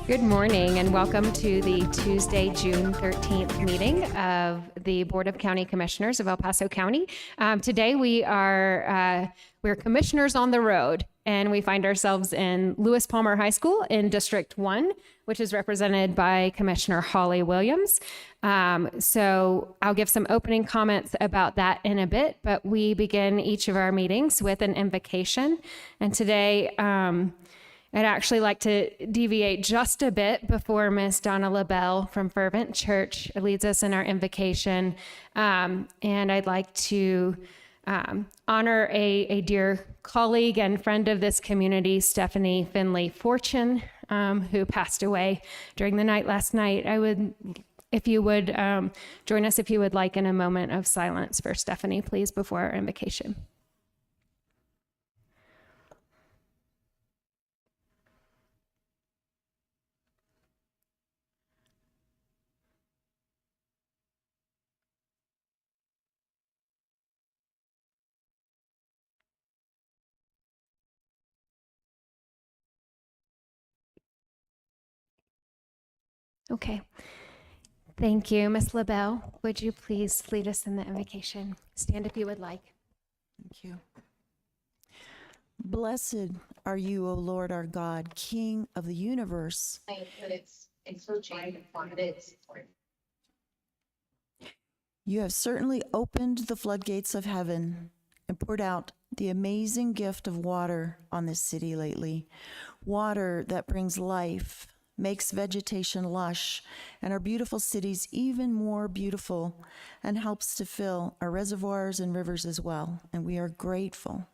Good morning and welcome to the Tuesday, June 13th meeting of the Board of County Commissioners of El Paso County. Today we're commissioners on the road, and we find ourselves in Lewis Palmer High School in District 1, which is represented by Commissioner Holly Williams. So I'll give some opening comments about that in a bit, but we begin each of our meetings with an invocation. And today, I'd actually like to deviate just a bit before Miss Donna LaBelle from Fervent Church leads us in our invocation. And I'd like to honor a dear colleague and friend of this community, Stephanie Finley Fortune, who passed away during the night last night. I would, if you would join us, if you would like, in a moment of silence for Stephanie, please, before our invocation. Okay. Thank you. Miss LaBelle, would you please lead us in the invocation? Stand if you would like. Thank you. Blessed are you, O Lord our God, King of the universe. You have certainly opened the floodgates of heaven and poured out the amazing gift of water on this city lately. Water that brings life, makes vegetation lush, and our beautiful cities even more beautiful, and helps to fill our reservoirs and rivers as well, and we are grateful.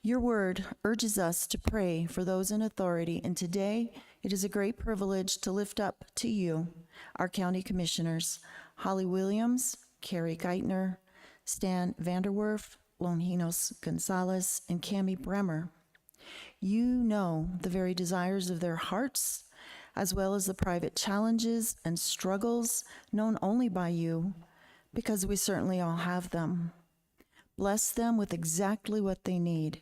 Your word urges us to pray for those in authority, and today it is a great privilege to lift up to you our county commissioners, Holly Williams, Carrie Geithner, Stan Vanderwerf, Longinos Gonzalez, and Cammie Bremer. You know the very desires of their hearts, as well as the private challenges and struggles known only by you, because we certainly all have them. Bless them with exactly what they need.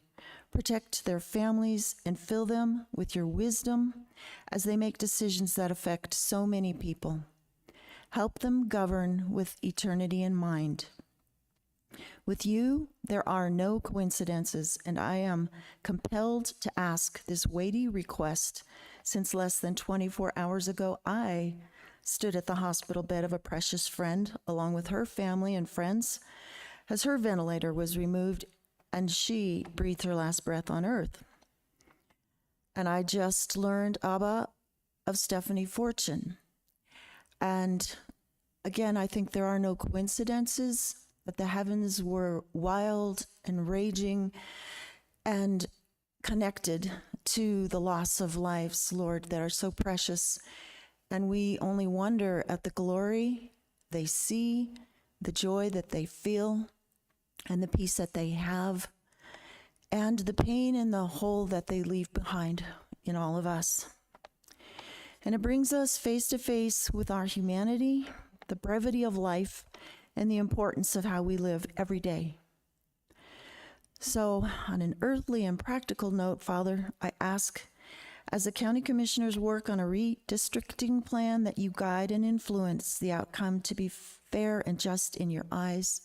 Protect their families and fill them with your wisdom as they make decisions that affect so many people. Help them govern with eternity in mind. With you, there are no coincidences, and I am compelled to ask this weighty request since less than 24 hours ago, I stood at the hospital bed of a precious friend along with her family and friends as her ventilator was removed and she breathed her last breath on earth. And I just learned, Abba, of Stephanie Fortune. And again, I think there are no coincidences, but the heavens were wild and raging and connected to the loss of lives, Lord, that are so precious. And we only wonder at the glory they see, the joy that they feel, and the peace that they have, and the pain and the hole that they leave behind in all of us. And it brings us face to face with our humanity, the brevity of life, and the importance of how we live every day. So, on an earthly and practical note, Father, I ask, as the county commissioners work on a redistricting plan, that you guide and influence the outcome to be fair and just in your eyes,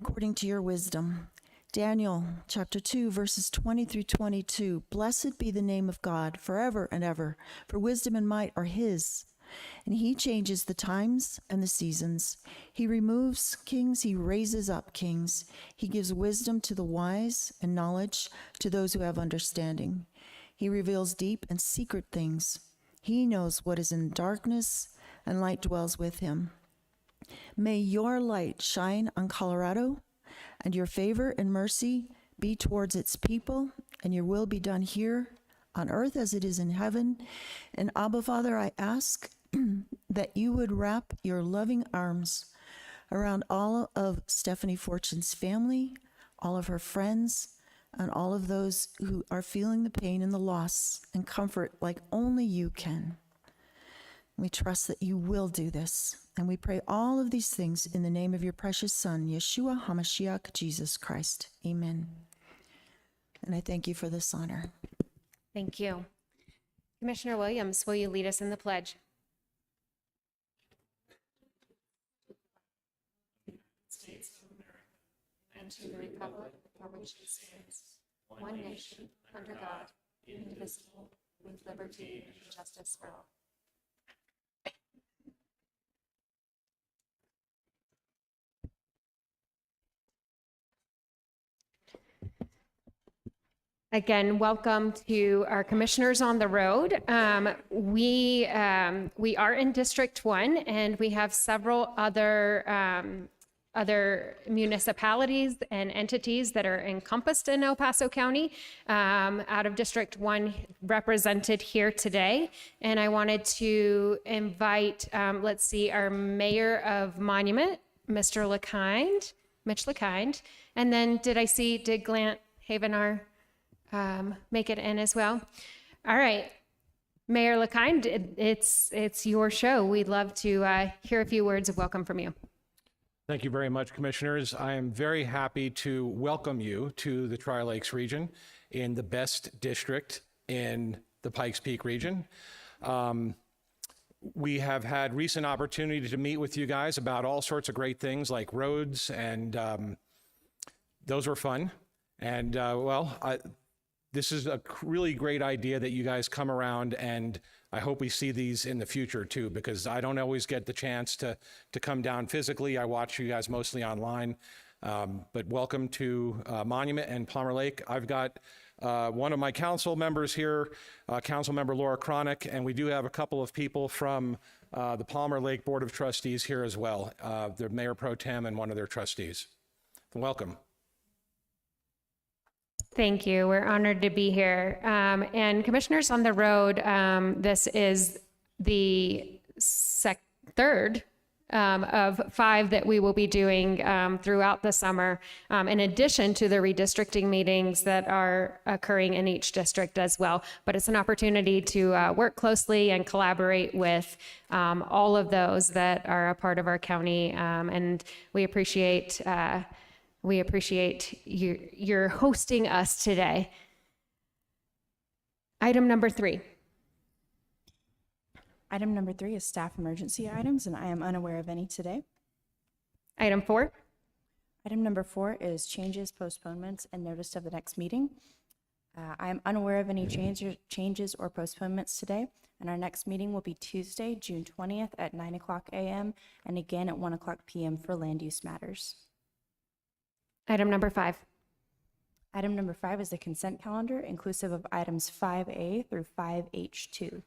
according to your wisdom. Daniel chapter 2, verses 20 through 22. Blessed be the name of God forever and ever, for wisdom and might are his. And he changes the times and the seasons. He removes kings, he raises up kings. He gives wisdom to the wise and knowledge to those who have understanding. He reveals deep and secret things. He knows what is in darkness, and light dwells with him. May your light shine on Colorado, and your favor and mercy be towards its people, and your will be done here on earth as it is in heaven. And Abba, Father, I ask that you would wrap your loving arms around all of Stephanie Fortune's family, all of her friends, and all of those who are feeling the pain and the loss, and comfort like only you can. We trust that you will do this, and we pray all of these things in the name of your precious Son, Yeshua HaMashiach, Jesus Christ. Amen. And I thank you for this honor. Thank you. Commissioner Williams, will you lead us in the pledge? States of America, and to the republic for which it stands, one nation, under God, indivisible, with liberty and justice for all. Again, welcome to our commissioners on the road. We are in District 1, and we have several other municipalities and entities that are encompassed in El Paso County out of District 1 represented here today. And I wanted to invite, our Mayor of Monument, Mr. LeKind, Mitch LeKind. And then did Glant Havenar make it in as well? All right. Mayor LeKind, it's your show. We'd love to hear a few words of welcome from you. Thank you very much, Commissioners. I am very happy to welcome you to the Tri-Lakes region in the best district in the Pikes Peak region. We have had recent opportunity to meet with you guys about all sorts of great things like roads, and those were fun. And this is a really great idea that you guys come around, and I hope we see these in the future too, because I don't always get the chance to come down physically. I watch you guys mostly online, but welcome to Monument and Palmer Lake. I've got one of my council members here, Council Member Laura Cronick, and we do have a couple of people from the Palmer Lake Board of Trustees here as well, the Mayor Pro Tem and one of their trustees. Welcome. Thank you. We're honored to be here. And commissioners on the road, this is the third of 5 that we will be doing throughout the summer, in addition to the redistricting meetings that are occurring in each district as well. But it's an opportunity to work closely and collaborate with all of those that are a part of our county, and we appreciate your hosting us today. Item number 3. Item number 3 is staff emergency items, and I am unaware of any today. Item 4. Item number 4 is changes, postponements, and notice of the next meeting. I am unaware of any changes or postponements today, and our next meeting will be Tuesday, June 20th at 9:00 a.m. and again at 1:00 p.m. for land use matters. Item number 5. Item number 5 is the consent calendar, inclusive of items 5A through 5H2.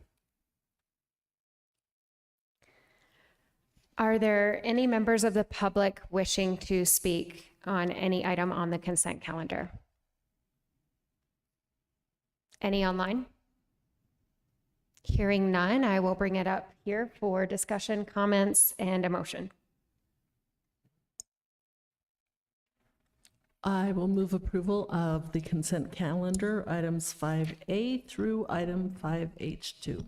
Are there any members of the public wishing to speak on any item on the consent calendar? Any online? Hearing none, I will bring it up here for discussion, comments, and a motion. I will move approval of the consent calendar, items 5A through item 5H2.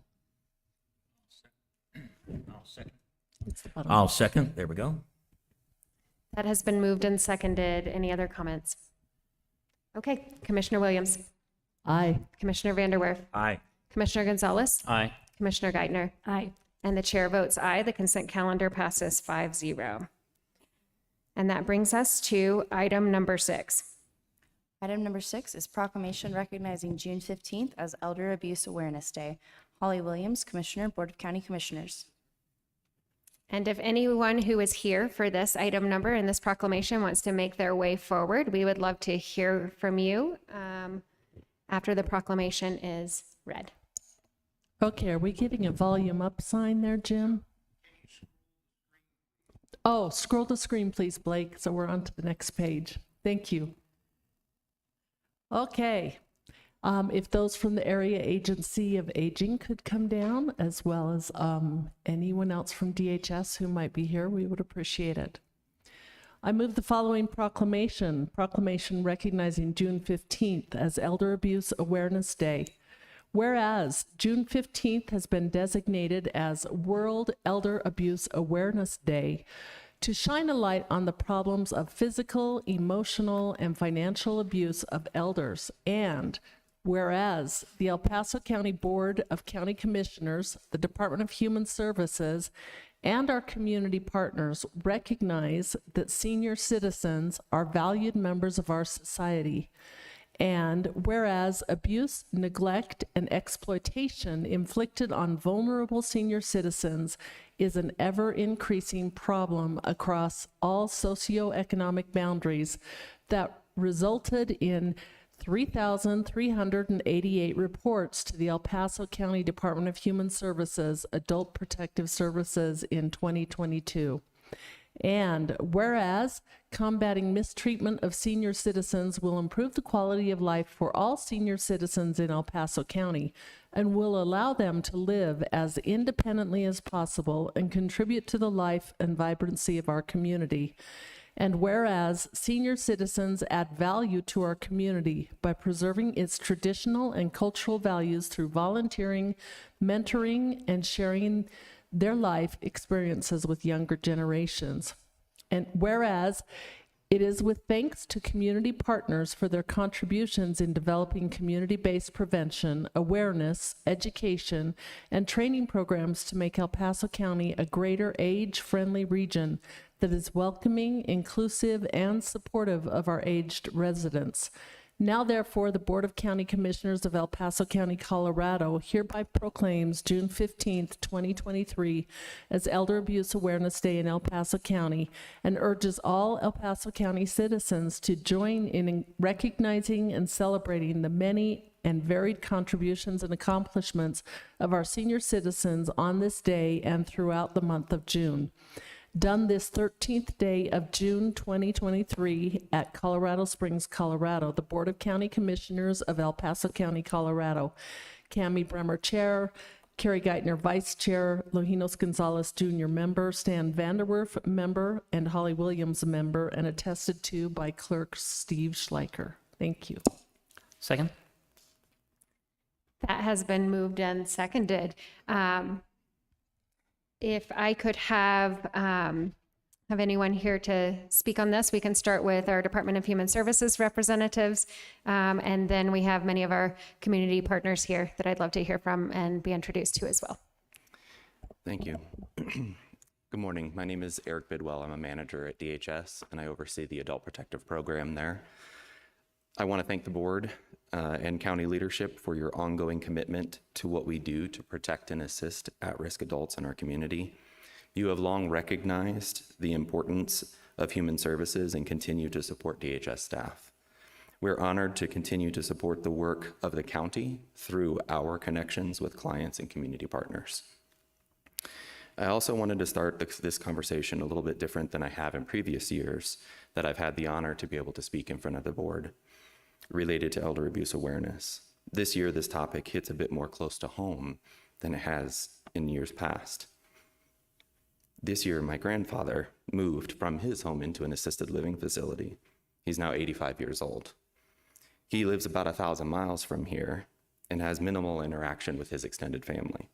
It's the bottom. I'll second. There we go. That has been moved and seconded. Any other comments? Okay, Commissioner Williams, Aye. Commissioner Vanderwerf, Aye. Commissioner Gonzalez, Aye. Commissioner Geithner. Aye. And the chair votes aye. The consent calendar passes 5-0. And that brings us to item number 6. Item number 6 is proclamation recognizing June 15th as Elder Abuse Awareness Day. Holly Williams, Commissioner, Board of County Commissioners. And if anyone who is here for this item number and this proclamation wants to make their way forward, we would love to hear from you after the proclamation is read. Okay, are we getting a volume up sign there, Jim? Oh, scroll the screen, please, Blake, so we're on to the next page. Thank you. Okay. If those from the Area Agency of Aging could come down, as well as anyone else from DHS who might be here, we would appreciate it. I move the following proclamation recognizing June 15th as Elder Abuse Awareness Day. Whereas June 15th has been designated as World Elder Abuse Awareness Day to shine a light on the problems of physical, emotional, and financial abuse of elders. And whereas the El Paso County Board of County Commissioners, the Department of Human Services, and our community partners recognize that senior citizens are valued members of our society. And whereas abuse, neglect, and exploitation inflicted on vulnerable senior citizens is an ever-increasing problem across all socioeconomic boundaries that resulted in 3,388 reports to the El Paso County Department of Human Services Adult Protective Services in 2022. And whereas combating mistreatment of senior citizens will improve the quality of life for all senior citizens in El Paso County and will allow them to live as independently as possible and contribute to the life and vibrancy of our community. And whereas senior citizens add value to our community by preserving its traditional and cultural values through volunteering, mentoring, and sharing their life experiences with younger generations. And whereas it is with thanks to community partners for their contributions in developing community-based prevention, awareness, education, and training programs to make El Paso County a greater age-friendly region that is welcoming, inclusive, and supportive of our aged residents. Now, therefore, the Board of County Commissioners of El Paso County, Colorado hereby proclaims June 15th, 2023 as Elder Abuse Awareness Day in El Paso County and urges all El Paso County citizens to join in recognizing and celebrating the many and varied contributions and accomplishments of our senior citizens on this day and throughout the month of June. Done this 13th day of June 2023 at Colorado Springs, Colorado, the Board of County Commissioners of El Paso County, Colorado. Cami Bremer, Chair, Carrie Geithner, Vice Chair, Lojinos Gonzalez, Jr., Member, Stan Vanderwerf, Member, and Holly Williams, Member, and attested to by Clerk Steve Schleicher. Thank you. Second. That has been moved and seconded. If I could have anyone here to speak on this, we can start with our Department of Human Services representatives, and then we have many of our community partners here that I'd love to hear from and be introduced to as well. Thank you. Good morning. My name is Eric Bidwell. I'm a manager at DHS, and I oversee the Adult Protective Program there. I want to thank the board and county leadership for your ongoing commitment to what we do to protect and assist at-risk adults in our community. You have long recognized the importance of human services and continue to support DHS staff. We're honored to continue to support the work of the county through our connections with clients and community partners. I also wanted to start this conversation a little bit different than I have in previous years that I've had the honor to be able to speak in front of the board related to elder abuse awareness. This year, this topic hits a bit more close to home than it has in years past. This year, my grandfather moved from his home into an assisted living facility. He's now 85 years old. He lives about 1,000 miles from here and has minimal interaction with his extended family.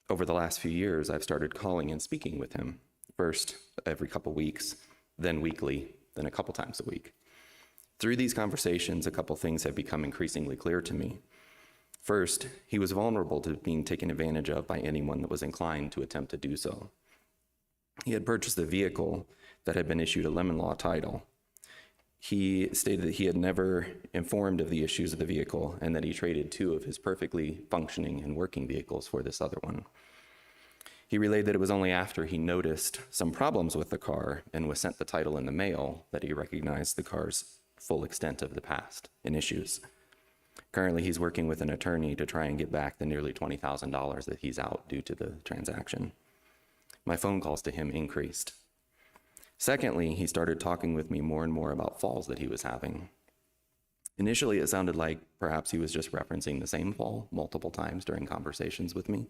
Over the last few years, I've started calling and speaking with him, first every couple weeks, then weekly, then a couple times a week. Through these conversations, a couple things have become increasingly clear to me. First, he was vulnerable to being taken advantage of by anyone that was inclined to attempt to do so. He had purchased a vehicle that had been issued a lemon law title. He stated that he had never informed of the issues of the vehicle and that he traded 2 of his perfectly functioning and working vehicles for this other one. He relayed that it was only after he noticed some problems with the car and was sent the title in the mail that he recognized the car's full extent of the past and issues. Currently, he's working with an attorney to try and get back the nearly $20,000 that he's out due to the transaction. My phone calls to him increased. Secondly, he started talking with me more and more about falls that he was having. Initially, it sounded like perhaps he was just referencing the same fall multiple times during conversations with me.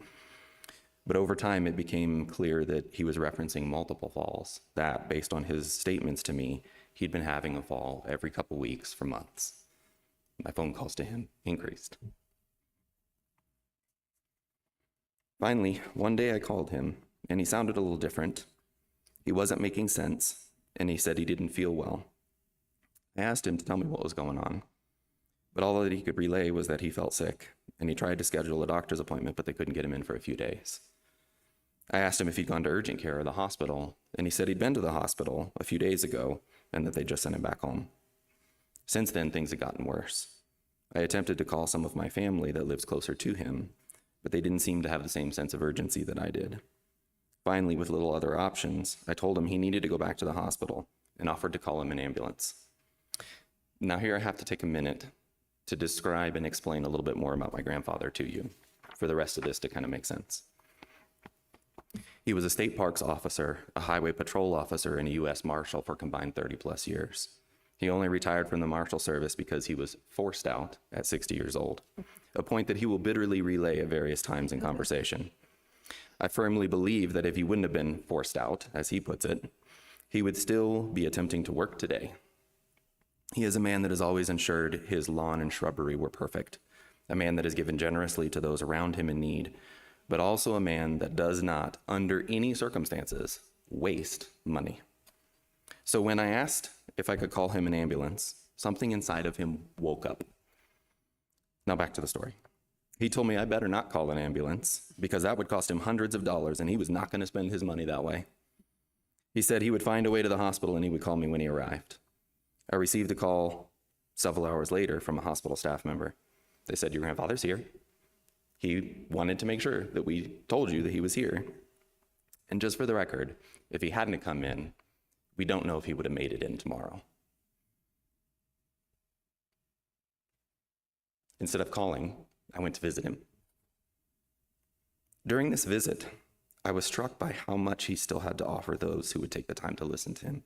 But over time, it became clear that he was referencing multiple falls, that based on his statements to me, he'd been having a fall every couple weeks for months. My phone calls to him increased. Finally, one day I called him, and he sounded a little different. He wasn't making sense, and he said he didn't feel well. I asked him to tell me what was going on, but all that he could relay was that he felt sick, and he tried to schedule a doctor's appointment, but they couldn't get him in for a few days. I asked him if he'd gone to urgent care or the hospital, and he said he'd been to the hospital a few days ago, and that they just sent him back home. Since then, things had gotten worse. I attempted to call some of my family that lives closer to him, but they didn't seem to have the same sense of urgency that I did. Finally, with little other options, I told him he needed to go back to the hospital and offered to call him an ambulance. Now here I have to take a minute to describe and explain a little bit more about my grandfather to you, for the rest of this to kind of make sense. He was a state parks officer, a highway patrol officer, and a U.S. Marshal for combined 30 plus years. He only retired from the Marshal service because he was forced out at 60 years old, a point that he will bitterly relay at various times in conversation. I firmly believe that if he wouldn't have been forced out, as he puts it, he would still be attempting to work today. He is a man that has always ensured his lawn and shrubbery were perfect, a man that has given generously to those around him in need, but also a man that does not, under any circumstances, waste money. So when I asked if I could call him an ambulance, something inside of him woke up. Now back to the story. He told me I better not call an ambulance because that would cost him hundreds of dollars and he was not going to spend his money that way. He said he would find a way to the hospital and he would call me when he arrived. I received a call several hours later from a hospital staff member. They said, "Your grandfather's here. He wanted to make sure that we told you that he was here. And just for the record, if he hadn't come in, we don't know if he would have made it in tomorrow." Instead of calling, I went to visit him. During this visit, I was struck by how much he still had to offer those who would take the time to listen to him.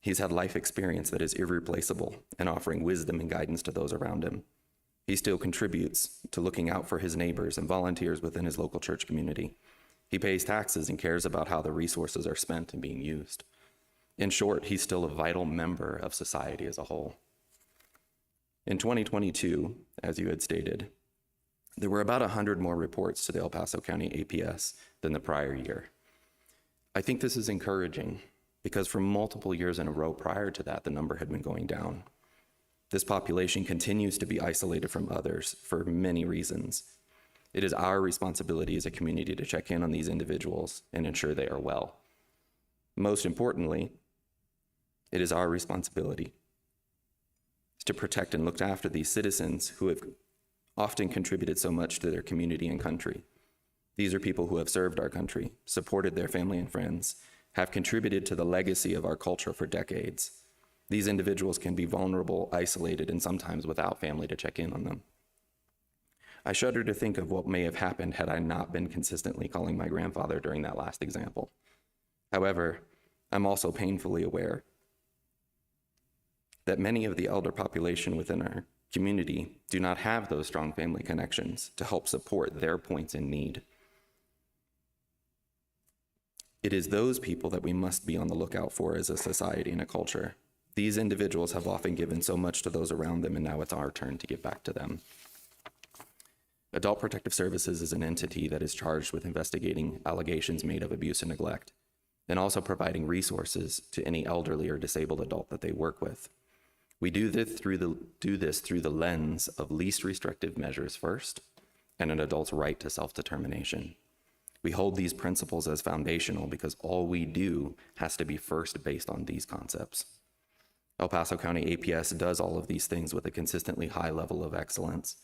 He's had life experience that is irreplaceable in offering wisdom and guidance to those around him. He still contributes to looking out for his neighbors and volunteers within his local church community. He pays taxes and cares about how the resources are spent and being used. In short, he's still a vital member of society as a whole. In 2022, as you had stated, there were about 100 more reports to the El Paso County APS than the prior year. I think this is encouraging because for multiple years in a row prior to that, the number had been going down. This population continues to be isolated from others for many reasons. It is our responsibility as a community to check in on these individuals and ensure they are well. Most importantly, it is our responsibility to protect and look after these citizens who have often contributed so much to their community and country. These are people who have served our country, supported their family and friends, have contributed to the legacy of our culture for decades. These individuals can be vulnerable, isolated, and sometimes without family to check in on them. I shudder to think of what may have happened had I not been consistently calling my grandfather during that last example. However, I'm also painfully aware that many of the elder population within our community do not have those strong family connections to help support their points in need. It is those people that we must be on the lookout for as a society and a culture. These individuals have often given so much to those around them, and now it's our turn to give back to them. A Adult Protective Services is an entity that is charged with investigating allegations made of abuse and neglect, and also providing resources to any elderly or disabled adult that they work with. We do this through the lens of least restrictive measures first, and an adult's right to self-determination. We hold these principles as foundational because all we do has to be first based on these concepts. El Paso County APS does all of these things with a consistently high level of excellence,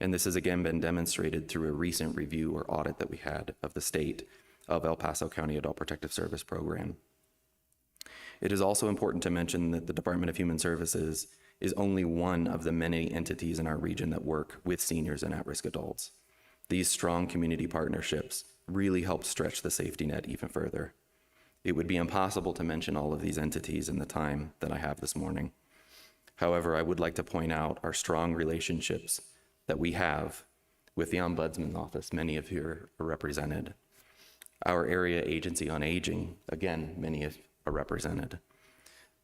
and this has again been demonstrated through a recent review or audit that we had of the state of El Paso County Adult Protective Service Program. It is also important to mention that the Department of Human Services is only one of the many entities in our region that work with seniors and at-risk adults. These strong community partnerships really help stretch the safety net even further. It would be impossible to mention all of these entities in the time that I have this morning. However, I would like to point out our strong relationships that we have with the Ombudsman Office, many of you are represented. Our Area Agency on Aging, again, many of are represented.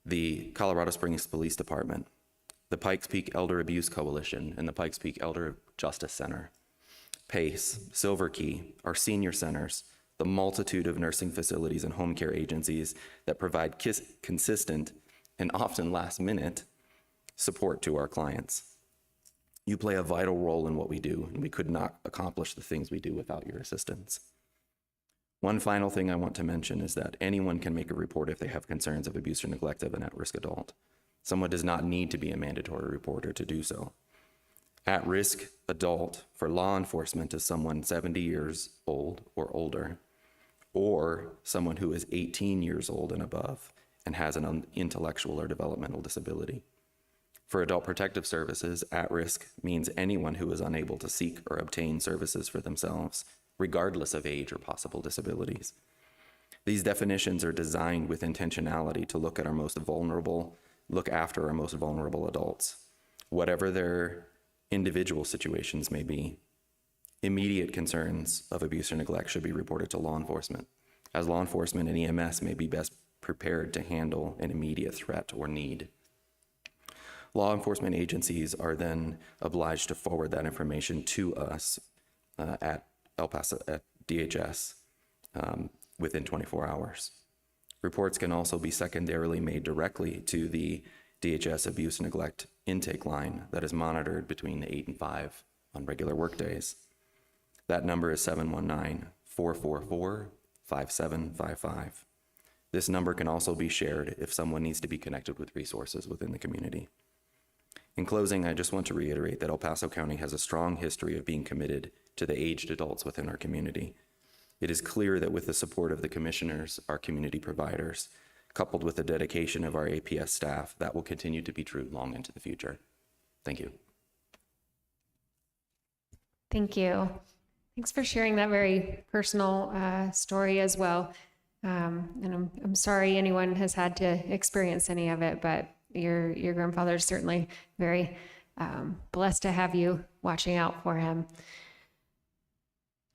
The Colorado Springs Police Department, the Pikes Peak Elder Abuse Coalition, and the Pikes Peak Elder Justice Center. PACE, Silver Key, our senior centers, the multitude of nursing facilities and home care agencies that provide consistent and often last-minute support to our clients. You play a vital role in what we do, and we could not accomplish the things we do without your assistance. One final thing I want to mention is that anyone can make a report if they have concerns of abuse or neglect of an at-risk adult. Someone does not need to be a mandatory reporter to do so. At-risk adult for law enforcement is someone 70 years old or older, or someone who is 18 years old and above and has an intellectual or developmental disability. For Adult Protective Services, at-risk means anyone who is unable to seek or obtain services for themselves, regardless of age or possible disabilities. These definitions are designed with intentionality to look after our most vulnerable adults, whatever their individual situations may be. Immediate concerns of abuse or neglect should be reported to law enforcement, as law enforcement and EMS may be best prepared to handle an immediate threat or need. Law enforcement agencies are then obliged to forward that information to us at El Paso, at DHS, within 24 hours. Reports can also be secondarily made directly to the DHS abuse and neglect intake line that is monitored between 8 and 5 on regular workdays. That number is 719-444-5755. This number can also be shared if someone needs to be connected with resources within the community. In closing, I just want to reiterate that El Paso County has a strong history of being committed to the aged adults within our community. It is clear that with the support of the commissioners, our community providers, coupled with the dedication of our APS staff, that will continue to be true long into the future. Thank you. Thank you. Thanks for sharing that very personal story as well. And I'm sorry anyone has had to experience any of it, but your grandfather is certainly very blessed to have you watching out for him.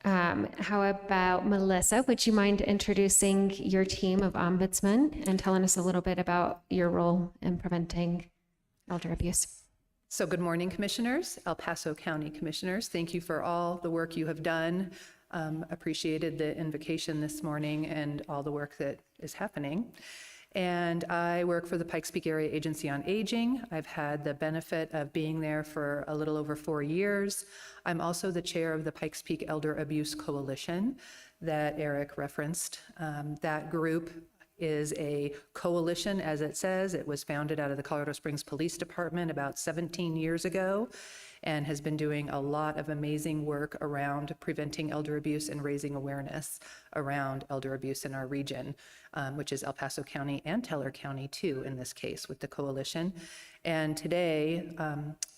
How about Melissa? Would you mind introducing your team of ombudsmen and telling us a little bit about your role in preventing elder abuse? So good morning, commissioners, El Paso County commissioners. Thank you for all the work you have done. Appreciated the invocation this morning and all the work that is happening. And I work for the Pikes Peak Area Agency on Aging. I've had the benefit of being there for a little over 4 years. I'm also the chair of the Pikes Peak Elder Abuse Coalition that Eric referenced. That group is a coalition, as it says. It was founded out of the Colorado Springs Police Department about 17 years ago and has been doing a lot of amazing work around preventing elder abuse and raising awareness around elder abuse in our region, which is El Paso County and Teller County too, in this case with the coalition. And today,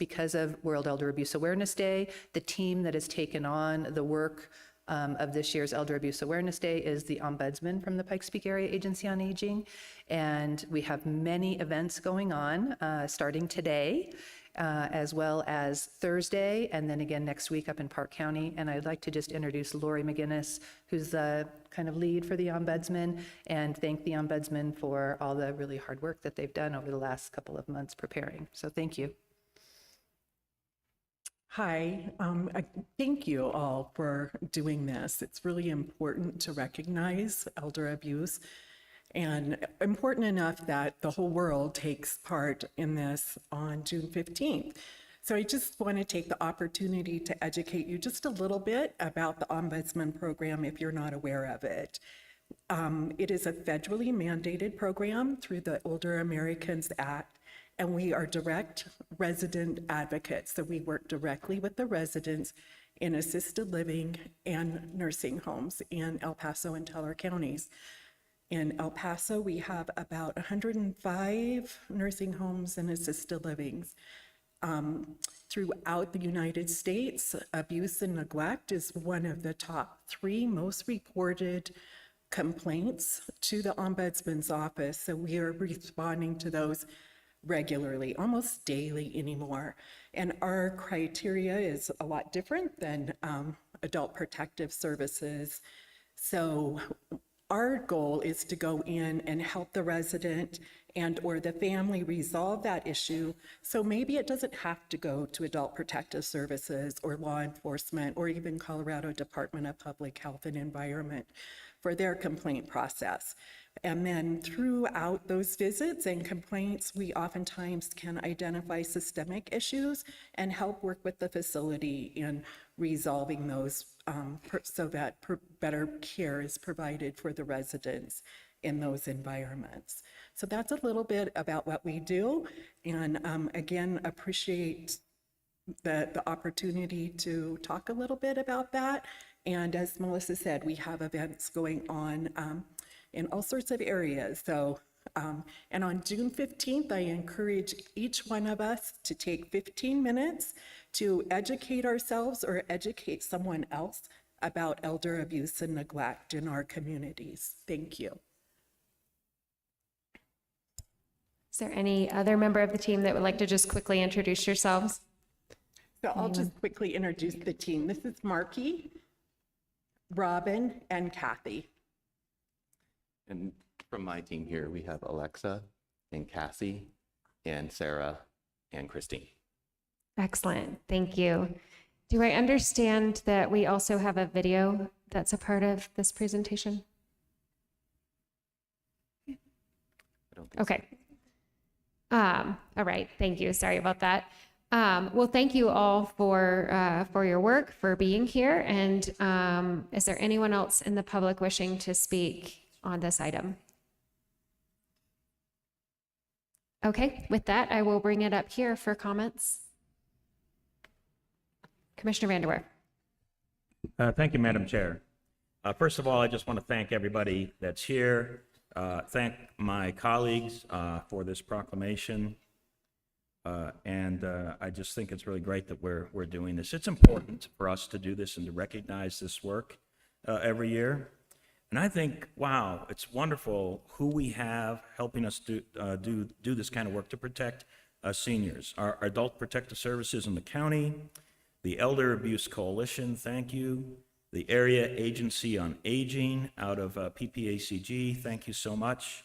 because of World Elder Abuse Awareness Day, the team that has taken on the work of this year's Elder Abuse Awareness Day is the Ombudsman from the Pikes Peak Area Agency on Aging. And we have many events going on starting today, as well as Thursday, and then again next week up in Park County. And I'd like to just introduce Lori McGinnis, who's the kind of lead for the Ombudsman, and thank the Ombudsman for all the really hard work that they've done over the last couple of months preparing. So thank you. Hi, thank you all for doing this. It's really important to recognize elder abuse and important enough that the whole world takes part in this on June 15th. So I just want to take the opportunity to educate you just a little bit about the Ombudsman program if you're not aware of it. It is a federally mandated program through the Older Americans Act, and we are direct resident advocates. So we work directly with the residents in assisted living and nursing homes in El Paso and Teller counties. In El Paso, we have about 105 nursing homes and assisted livings. Throughout the United States, abuse and neglect is one of the top 3 most reported complaints to the Ombudsman's office. So we are responding to those regularly, almost daily anymore. And our criteria is a lot different than Adult Protective Services. So our goal is to go in and help the resident and or the family resolve that issue. So maybe it doesn't have to go to Adult Protective Services or law enforcement or even Colorado Department of Public Health and Environment for their complaint process. And then throughout those visits and complaints, we oftentimes can identify systemic issues and help work with the facility in resolving those so that better care is provided for the residents in those environments. So that's a little bit about what we do. And again, appreciate the opportunity to talk a little bit about that. And as Melissa said, we have events going on in all sorts of areas. So, and on June 15th, I encourage each one of us to take 15 minutes to educate ourselves or educate someone else about elder abuse and neglect in our communities. Thank you. Is there any other member of the team that would like to just quickly introduce yourselves? So I'll just quickly introduce the team. This is Marky, Robin, and Kathy. And from my team here, we have Alexa and Cassie and Sarah and Christine. Excellent, thank you. Do I understand that we also have a video that's a part of this presentation? I don't think so. Okay. All right, thank you, sorry about that. Well, thank you all for your work, for being here. And is there anyone else in the public wishing to speak on this item? Okay, with that, I will bring it up here for comments. Commissioner Vanderwerf. Thank you, Madam Chair. First of all, I just want to thank everybody that's here. Thank my colleagues for this proclamation. And I just think it's really great that we're doing this. It's important for us to do this and to recognize this work every year. And I think, wow, it's wonderful who we have helping us do this kind of work to protect seniors. Our Adult Protective Services in the county, the Elder Abuse Coalition, thank you. The Area Agency on Aging out of PPACG, thank you so much.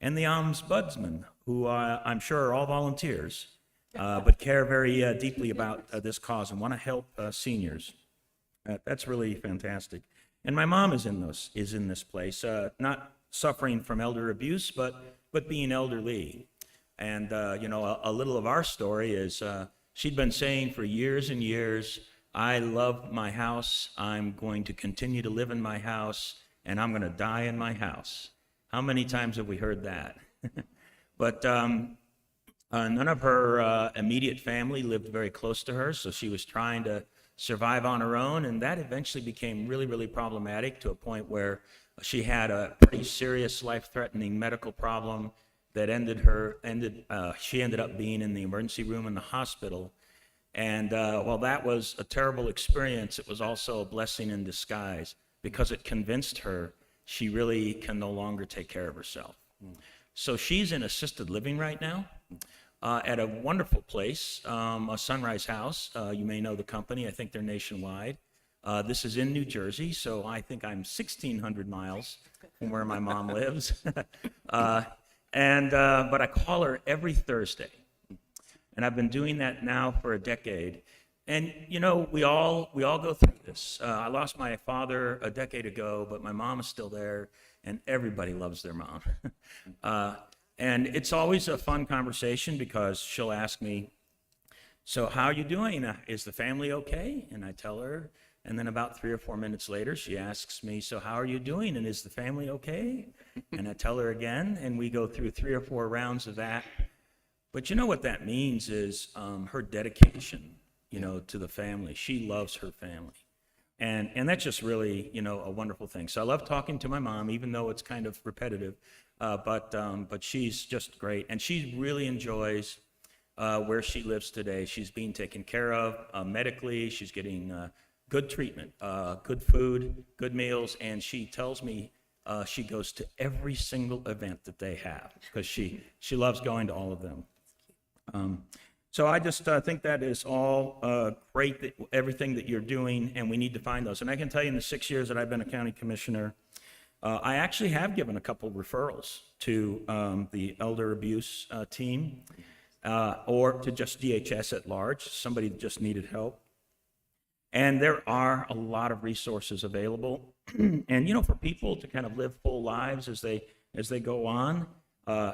And the Ombudsman, who I'm sure are all volunteers, but care very deeply about this cause and want to help seniors. That's really fantastic. And my mom is in this place, not suffering from elder abuse, but being elderly. And you know, a little of our story is she'd been saying for years and years, I love my house, I'm going to continue to live in my house, and I'm going to die in my house. How many times have we heard that? But none of her immediate family lived very close to her, so she was trying to survive on her own, and that eventually became really, really problematic to a point where she had a pretty serious life-threatening medical problem that she ended up being in the emergency room in the hospital. And while that was a terrible experience, it was also a blessing in disguise because it convinced her she really can no longer take care of herself. So she's in assisted living right now at a wonderful place, a Sunrise House. You may know the company. I think they're nationwide. This is in New Jersey, so I think I'm 1,600 miles from where my mom lives. But I call her every Thursday. And I've been doing that now for a decade. And you know, we all go through this. I lost my father a decade ago, but my mom is still there, and everybody loves their mom. And it's always a fun conversation because she'll ask me, "So how are you doing? Is the family okay?" And I tell her, and then about 3 or 4 minutes later, she asks me, "So how are you doing? And is the family okay?" And I tell her again, and we go through 3 or 4 rounds of that. But you know what that means is her dedication, you know, to the family. She loves her family. And that's just really, you know, a wonderful thing. So I love talking to my mom, even though it's kind of repetitive. But she's just great. And she really enjoys where she lives today. She's being taken care of medically. She's getting good treatment, good food, good meals. And she tells me she goes to every single event that they have because she loves going to all of them. So I just think that is all great, everything that you're doing, and we need to find those. And I can tell you in the 6 years that I've been a county commissioner, I actually have given a couple referrals to the elder abuse team or to just DHS at large, somebody that just needed help. And there are a lot of resources available. And, you know, for people to kind of live full lives as they go on,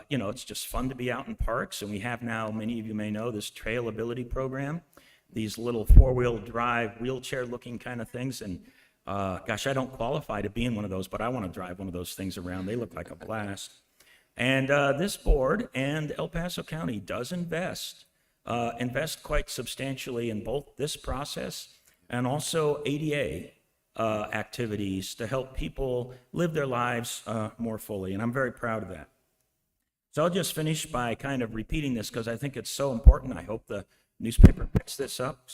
you know, it's just fun to be out in parks. And we have now, many of you may know, this Trailability program, these little 4-wheel drive, wheelchair-looking kind of things. And gosh, I don't qualify to be in one of those, but I want to drive one of those things around. They look like a blast. And this board and El Paso County does invest quite substantially in both this process and also ADA activities to help people live their lives more fully. And I'm very proud of that. So I'll just finish by kind of repeating this because I think it's so important. I hope the newspaper picks this up,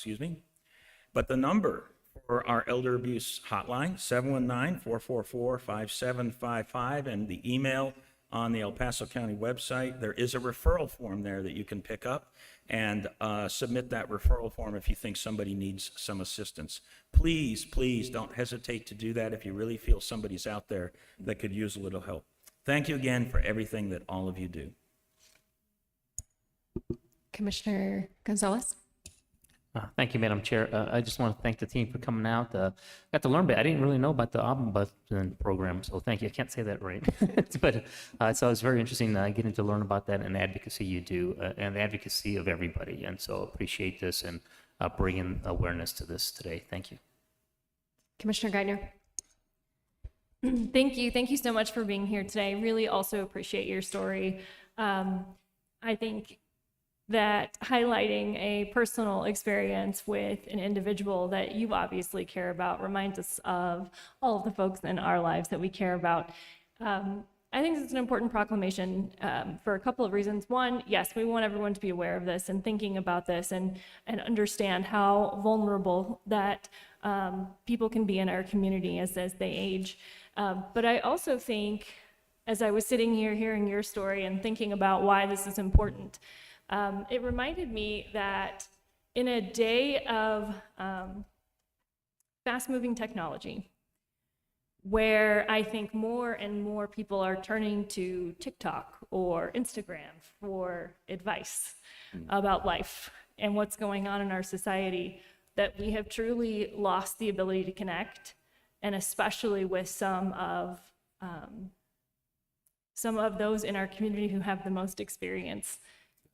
But the number for our elder abuse hotline, 719-444-5755, and the email on the El Paso County website. There is a referral form there that you can pick up and submit that referral form if you think somebody needs some assistance. Please, please don't hesitate to do that if you really feel somebody's out there that could use a little help. Thank you again for everything that all of you do. Commissioner Gonzalez? Thank you, Madam Chair. I just want to thank the team for coming out. Got to learn a bit. I didn't really know about the Ombudsman program, so thank you. I can't say that right. But so it's very interesting getting to learn about that and the advocacy you do and the advocacy of everybody. And so appreciate this and bringing awareness to this today. Thank you. Commissioner Geithner? Thank you. Thank you so much for being here today. Really also appreciate your story. I think that highlighting a personal experience with an individual that you obviously care about reminds us of all of the folks in our lives that we care about. I think it's an important proclamation for a couple of reasons. One, yes, we want everyone to be aware of this and thinking about this and understand how vulnerable that people can be in our community as they age. But I also think, as I was sitting here hearing your story and thinking about why this is important, it reminded me that in a day of fast-moving technology, where I think more and more people are turning to TikTok or Instagram for advice about life and what's going on in our society, that we have truly lost the ability to connect, and especially with some of those in our community who have the most experience.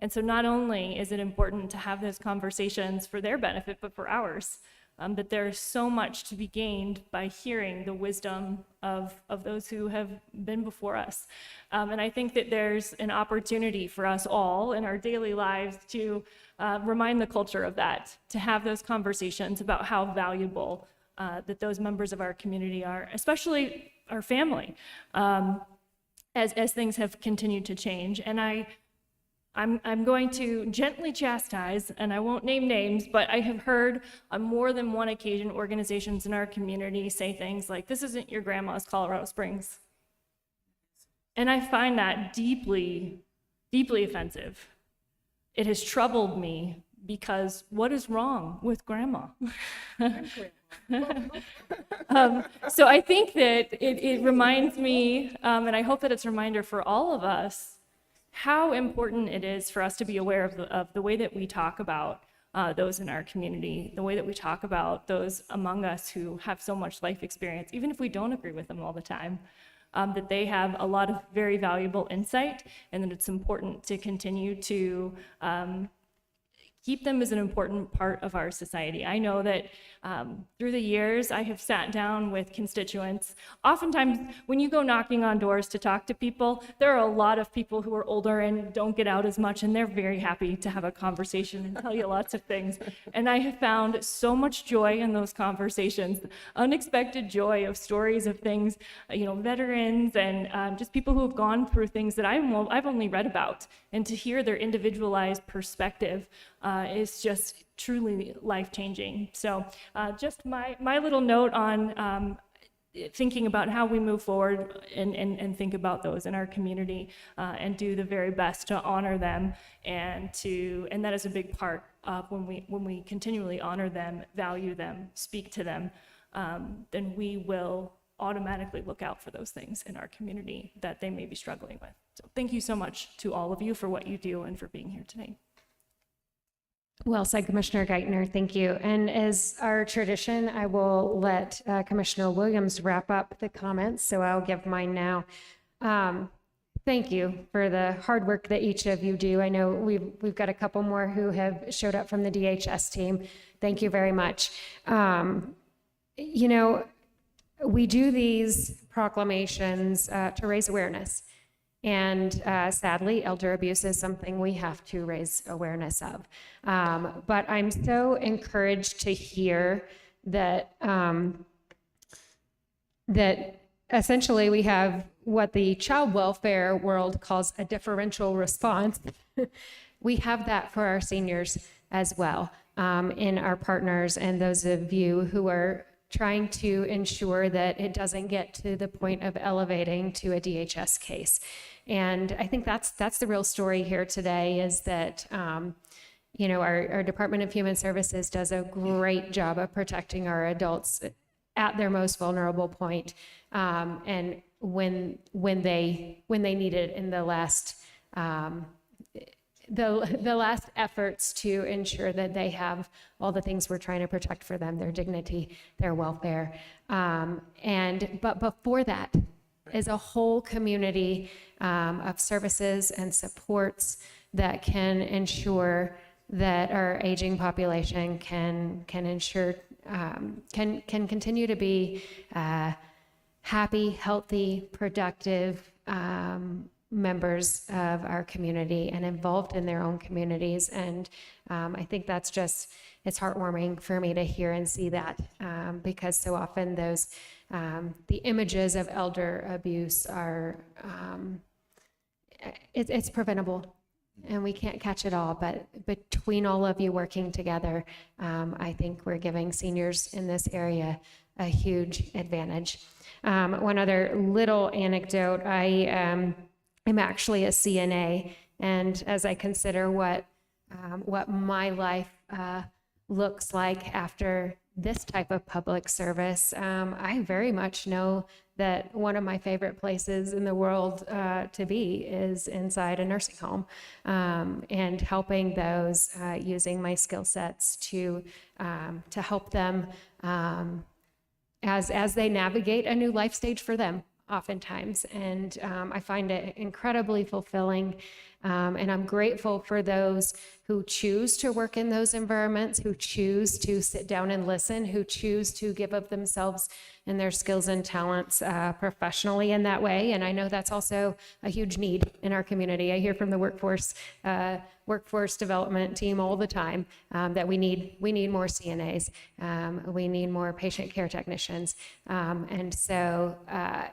And so not only is it important to have those conversations for their benefit, but for ours, that there's so much to be gained by hearing the wisdom of those who have been before us. And I think that there's an opportunity for us all in our daily lives to remind the culture of that, to have those conversations about how valuable that those members of our community are, especially our family, as things have continued to change. And I'm going to gently chastise, and I won't name names, but I have heard on more than one occasion organizations in our community say things like, "This isn't your grandma's Colorado Springs." And I find that deeply, deeply offensive. It has troubled me because what is wrong with grandma? So I think that it reminds me, and I hope that it's a reminder for all of us, how important it is for us to be aware of the way that we talk about those in our community, the way that we talk about those among us who have so much life experience, even if we don't agree with them all the time, that they have a lot of very valuable insight, and that it's important to continue to keep them as an important part of our society. I know that through the years, I have sat down with constituents. Oftentimes, when you go knocking on doors to talk to people, there are a lot of people who are older and don't get out as much, and they're very happy to have a conversation and tell you lots of things. And I have found so much joy in those conversations, unexpected joy of stories of things, veterans and just people who have gone through things that I've only read about. And to hear their individualized perspective is just truly life-changing. So just my little note on thinking about how we move forward and think about those in our community and do the very best to honor them, and that is a big part of when we continually honor them, value them, speak to them, then we will automatically look out for those things in our community that they may be struggling with. So thank you so much to all of you for what you do and for being here today. Well said, Commissioner Geithner. Thank you. And as our tradition, I will let Commissioner Williams wrap up the comments, so I'll give mine now. Thank you for the hard work that each of you do. I know we've got a couple more who have showed up from the DHS team. Thank you very much. We do these proclamations to raise awareness. And sadly, elder abuse is something we have to raise awareness of. But I'm so encouraged to hear that that essentially we have what the child welfare world calls a differential response. We have that for our seniors as well, in our partners and those of you who are trying to ensure that it doesn't get to the point of elevating to a DHS case. And I think that's the real story here today, is that our Department of Human Services does a great job of protecting our adults at their most vulnerable point, and when they need it in the last the last efforts to ensure that they have all the things we're trying to protect for them, their dignity, their welfare. But before that is a whole community of services and supports that can ensure that our aging population can continue to be happy, healthy, productive members of our community and involved in their own communities. And I think that's it's heartwarming for me to hear and see that, because so often the images of elder abuse are, it's preventable and we can't catch it all, but between all of you working together, I think we're giving seniors in this area a huge advantage. One other little anecdote, I'm actually a CNA, and as I consider what my life looks like after this type of public service, I very much know that one of my favorite places in the world to be is inside a nursing home, and helping those using my skill sets to help them as they navigate a new life stage for them, oftentimes. And I find it incredibly fulfilling. And I'm grateful for those who choose to work in those environments, who choose to sit down and listen, who choose to give of themselves and their skills and talents professionally in that way. And I know that's also a huge need in our community. I hear from the workforce development team all the time that we need more CNAs, we need more patient care technicians, and so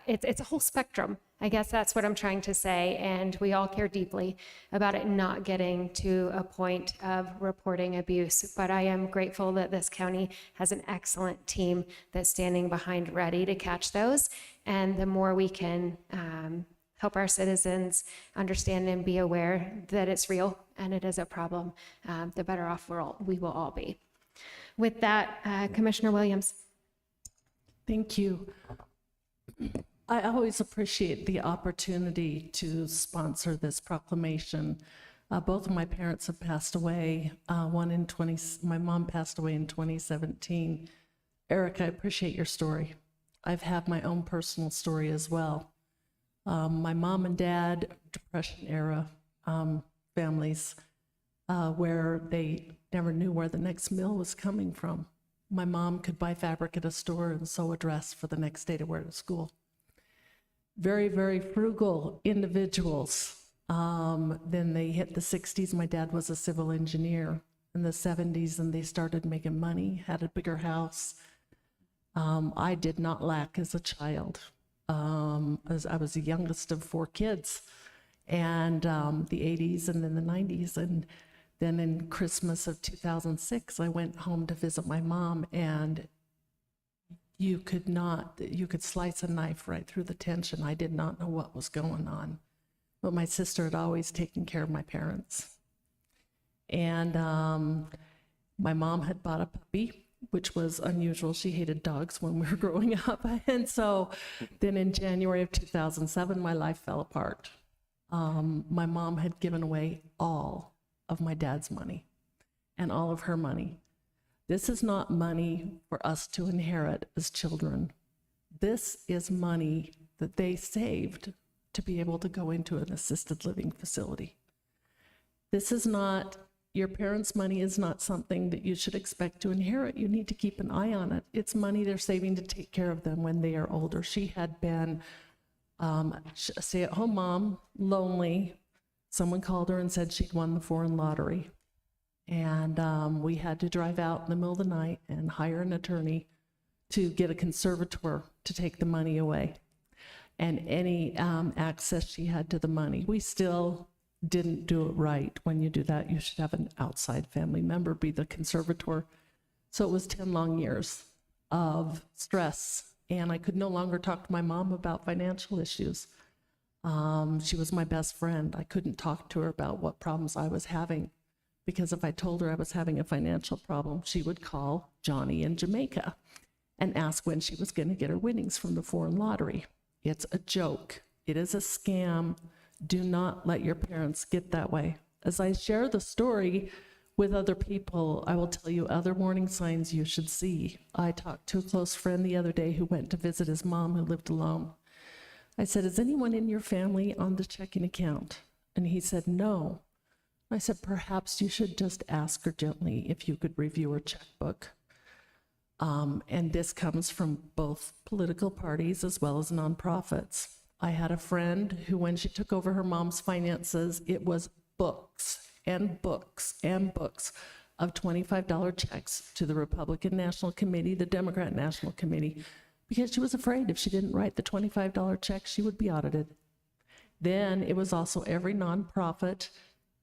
it's a whole spectrum. I guess that's what I'm trying to say, and we all care deeply about it not getting to a point of reporting abuse. But I am grateful that this county has an excellent team that's standing behind ready to catch those, and the more we can help our citizens understand and be aware that it's real and it is a problem, the better off we will all be. With that, Commissioner Williams. Thank you. I always appreciate the opportunity to sponsor this proclamation. Both of my parents have passed away. My mom passed away in 2017. Eric, I appreciate your story. I've had my own personal story as well. My mom and dad, Depression era families, where they never knew where the next meal was coming from. My mom could buy fabric at a store and sew a dress for the next day to wear to school. Very, very frugal individuals. Then they hit the 60s. My dad was a civil engineer in the 70s, and they started making money, had a bigger house. I did not lack as a child, as I was the youngest of 4 kids, and the 80s and then the 90s. And then in Christmas of 2006, I went home to visit my mom, and you could slice a knife right through the tension. I did not know what was going on. But my sister had always taken care of my parents. And my mom had bought a puppy, which was unusual. She hated dogs when we were growing up. And so then in January of 2007, my life fell apart. My mom had given away all of my dad's money and all of her money. This is not money for us to inherit as children. This is money that they saved to be able to go into an assisted living facility. This is not, your parents' money is not something that you should expect to inherit. You need to keep an eye on it. It's money they're saving to take care of them when they are older. She had been a stay-at-home mom, lonely. Someone called her and said she'd won the foreign lottery. And we had to drive out in the middle of the night and hire an attorney to get a conservator to take the money away. And any access she had to the money. We still didn't do it right. When you do that, you should have an outside family member be the conservator. So it was 10 long years of stress, and I could no longer talk to my mom about financial issues. She was my best friend. I couldn't talk to her about what problems I was having, because if I told her I was having a financial problem, she would call Johnny in Jamaica and ask when she was going to get her winnings from the foreign lottery. It's a joke. It is a scam. Do not let your parents get that way. As I share the story with other people, I will tell you other warning signs you should see. I talked to a close friend the other day who went to visit his mom who lived alone. I said, is anyone in your family on the checking account? And he said, no. I said, perhaps you should just ask her gently if you could review her checkbook. And this comes from both political parties as well as nonprofits. I had a friend who, when she took over her mom's finances, it was books and books and books of $25 checks to the Republican National Committee, the Democrat National Committee, because she was afraid if she didn't write the $25 check, she would be audited. Then it was also every nonprofit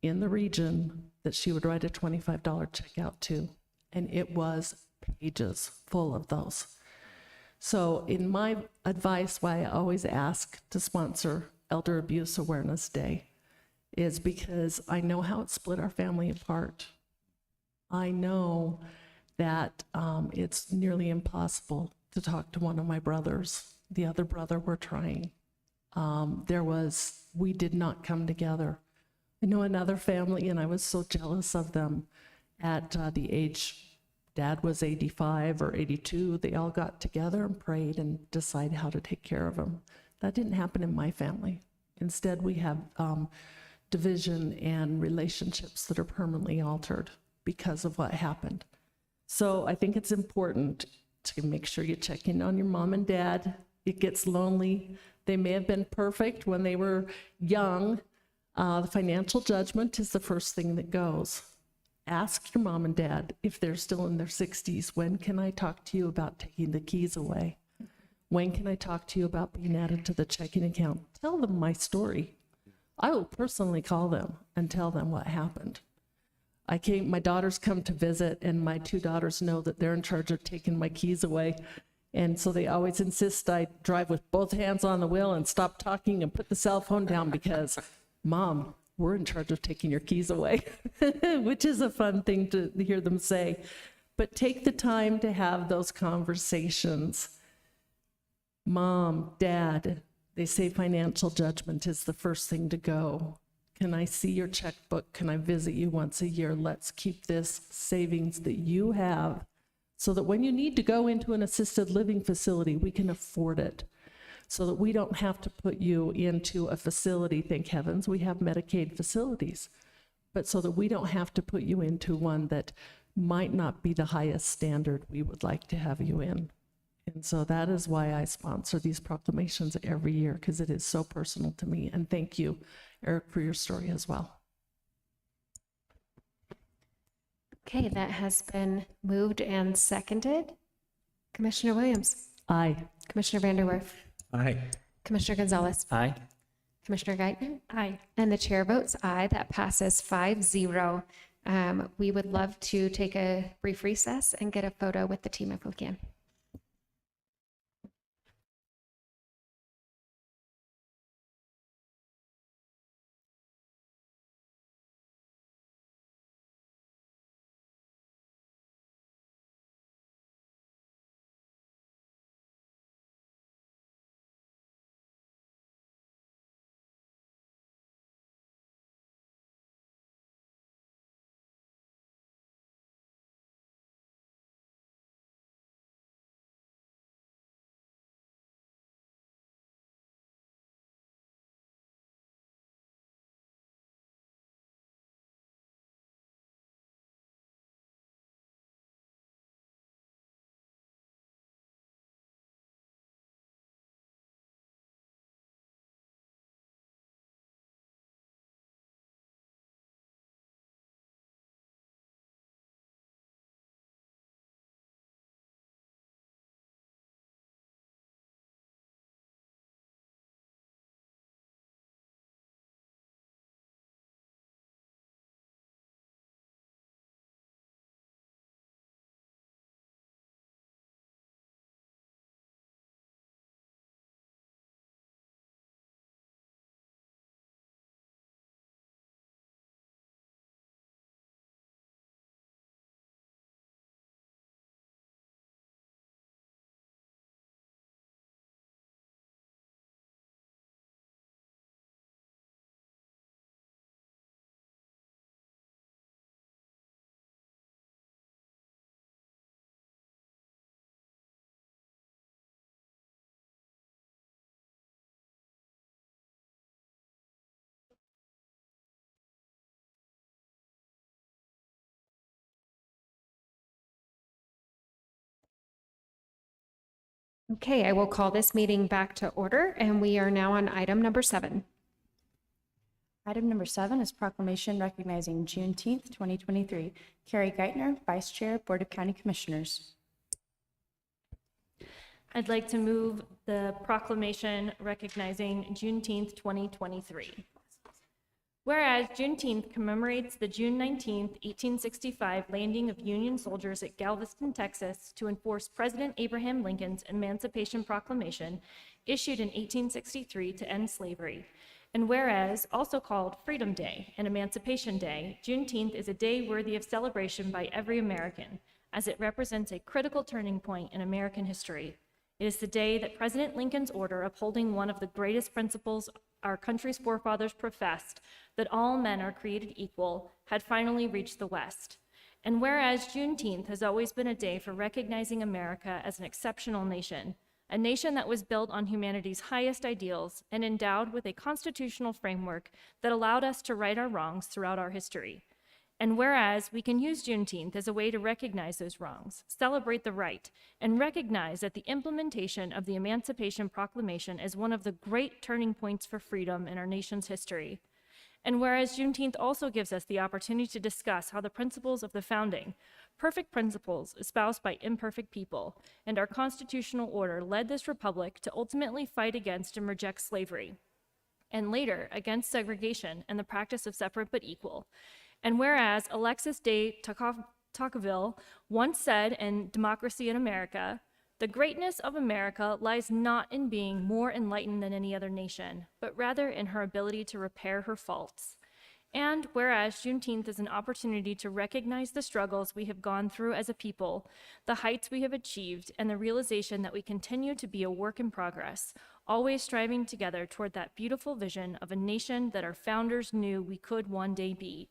in the region that she would write a $25 check out to. And it was pages full of those. So in my advice, why I always ask to sponsor Elder Abuse Awareness Day is because I know how it split our family apart. I know that it's nearly impossible to talk to one of my brothers. The other brother we're trying. We did not come together. I know another family, and I was so jealous of them at the age, Dad was 85 or 82, they all got together and prayed and decided how to take care of him. That didn't happen in my family. Instead, we have division and relationships that are permanently altered because of what happened. So I think it's important to make sure you check in on your mom and dad. It gets lonely. They may have been perfect when they were young. The financial judgment is the first thing that goes. Ask your mom and dad if they're still in their 60s, when can I talk to you about taking the keys away? When can I talk to you about being added to the checking account? Tell them my story. I will personally call them and tell them what happened. My daughters come to visit, and my 2 daughters know that they're in charge of taking my keys away. And so they always insist I drive with both hands on the wheel and stop talking and put the cell phone down because, Mom, we're in charge of taking your keys away, which is a fun thing to hear them say. But take the time to have those conversations. Mom, Dad, they say financial judgment is the first thing to go. Can I see your checkbook? Can I visit you once a year? Let's keep this savings that you have so that when you need to go into an assisted living facility, we can afford it. So that we don't have to put you into a facility, thank heavens, we have Medicaid facilities, but so that we don't have to put you into one that might not be the highest standard we would like to have you in. And so that is why I sponsor these proclamations every year, because it is so personal to me. And thank you, Eric, for your story as well. Okay, that has been moved and seconded. Commissioner Williams, Aye. Commissioner Vanderwerf, Aye. Commissioner Gonzalez, Aye. Commissioner Geithner, Aye. and the chair votes aye. That passes 5-0. We would love to take a brief recess and get a photo with the team if we can. Okay, I will call this meeting back to order, and we are now on item number 7. Item number 7 is proclamation recognizing Juneteenth, 2023. Carrie Geithner, Vice Chair, Board of County Commissioners. I'd like to move the proclamation recognizing Juneteenth 2023. Whereas Juneteenth commemorates the June 19, 1865 landing of Union soldiers at Galveston, Texas to enforce President Abraham Lincoln's Emancipation Proclamation issued in 1863 to end slavery. And whereas, also called Freedom Day and Emancipation Day, Juneteenth is a day worthy of celebration by every American, as it represents a critical turning point in American history. It is the day that President Lincoln's order upholding one of the greatest principles our country's forefathers professed, that all men are created equal, had finally reached the West. And whereas Juneteenth has always been a day for recognizing America as an exceptional nation, a nation that was built on humanity's highest ideals and endowed with a constitutional framework that allowed us to right our wrongs throughout our history. And whereas we can use Juneteenth as a way to recognize those wrongs, celebrate the right, and recognize that the implementation of the Emancipation Proclamation is one of the great turning points for freedom in our nation's history. And whereas Juneteenth also gives us the opportunity to discuss how the principles of the founding, perfect principles espoused by imperfect people, and our constitutional order led this republic to ultimately fight against and reject slavery, and later against segregation and the practice of separate but equal. And whereas Alexis de Tocqueville once said in Democracy in America, the greatness of America lies not in being more enlightened than any other nation, but rather in her ability to repair her faults. And whereas Juneteenth is an opportunity to recognize the struggles we have gone through as a people, the heights we have achieved, and the realization that we continue to be a work in progress, always striving together toward that beautiful vision of a nation that our founders knew we could one day be.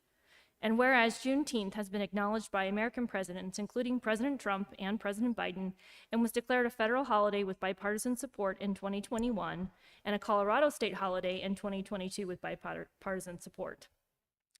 And whereas Juneteenth has been acknowledged by American presidents, including President Trump and President Biden, and was declared a federal holiday with bipartisan support in 2021, and a Colorado state holiday in 2022 with bipartisan support.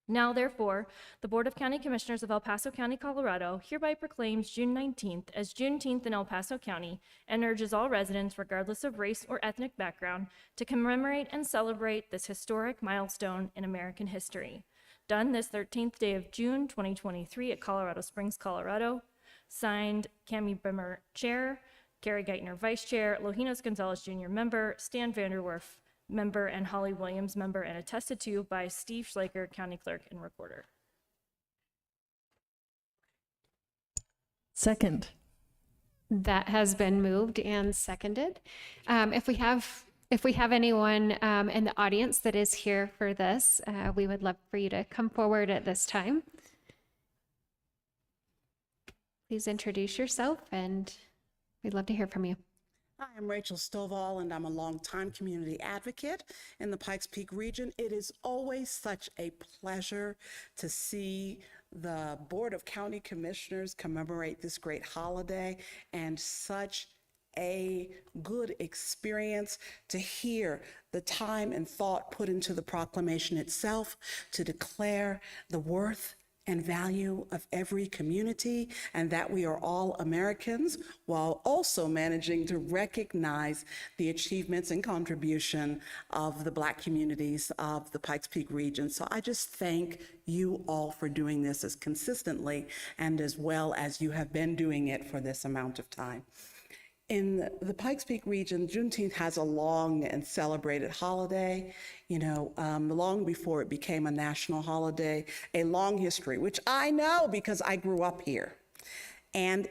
Now, therefore, the Board of County Commissioners of El Paso County, Colorado, hereby proclaims June 19th as Juneteenth in El Paso County and urges all residents, regardless of race or ethnic background, to commemorate and celebrate this historic milestone in American history. Done this 13th day of June, 2023 at Colorado Springs, Colorado. Signed, Cami Brimmer, Chair, Gary Geithner, Vice Chair, Lojinos Gonzalez Jr., Member, Stan Vanderwerf, Member, and Holly Williams, Member, and attested to by Steve Schleicher, County Clerk and Recorder. Second. That has been moved and seconded. If we have anyone in the audience that is here for this, we would love for you to come forward at this time. Please introduce yourself, and we'd love to hear from you. Hi, I'm Rachel Stovall, and I'm a longtime community advocate in the Pikes Peak region. It is always such a pleasure to see the Board of County Commissioners commemorate this great holiday, and such a good experience to hear the time and thought put into the proclamation itself to declare the worth and value of every community, and that we are all Americans, while also managing to recognize the achievements and contribution of the Black communities of the Pikes Peak region. So I just thank you all for doing this as consistently and as well as you have been doing it for this amount of time. In the Pikes Peak region, Juneteenth has a long and celebrated holiday, long before it became a national holiday, a long history, which I know because I grew up here. And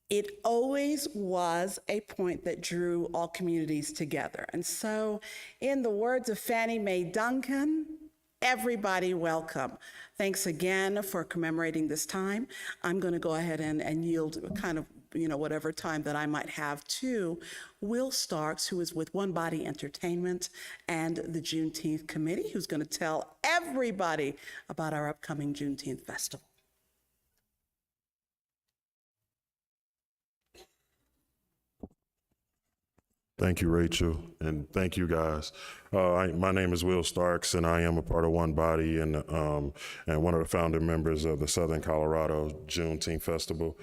it always was a point that drew all communities together. And so, in the words of Fannie Mae Duncan, everybody welcome. Thanks again for commemorating this time. I'm going to go ahead and yield kind of whatever time that I might have to Will Starks, who is with One Body Entertainment and the Juneteenth Committee, who's going to tell everybody about our upcoming Juneteenth Festival. Thank you, Rachel, and thank you guys. My name is Will Starks, and I am a part of One Body and one of the founding members of the Southern Colorado Juneteenth Festival.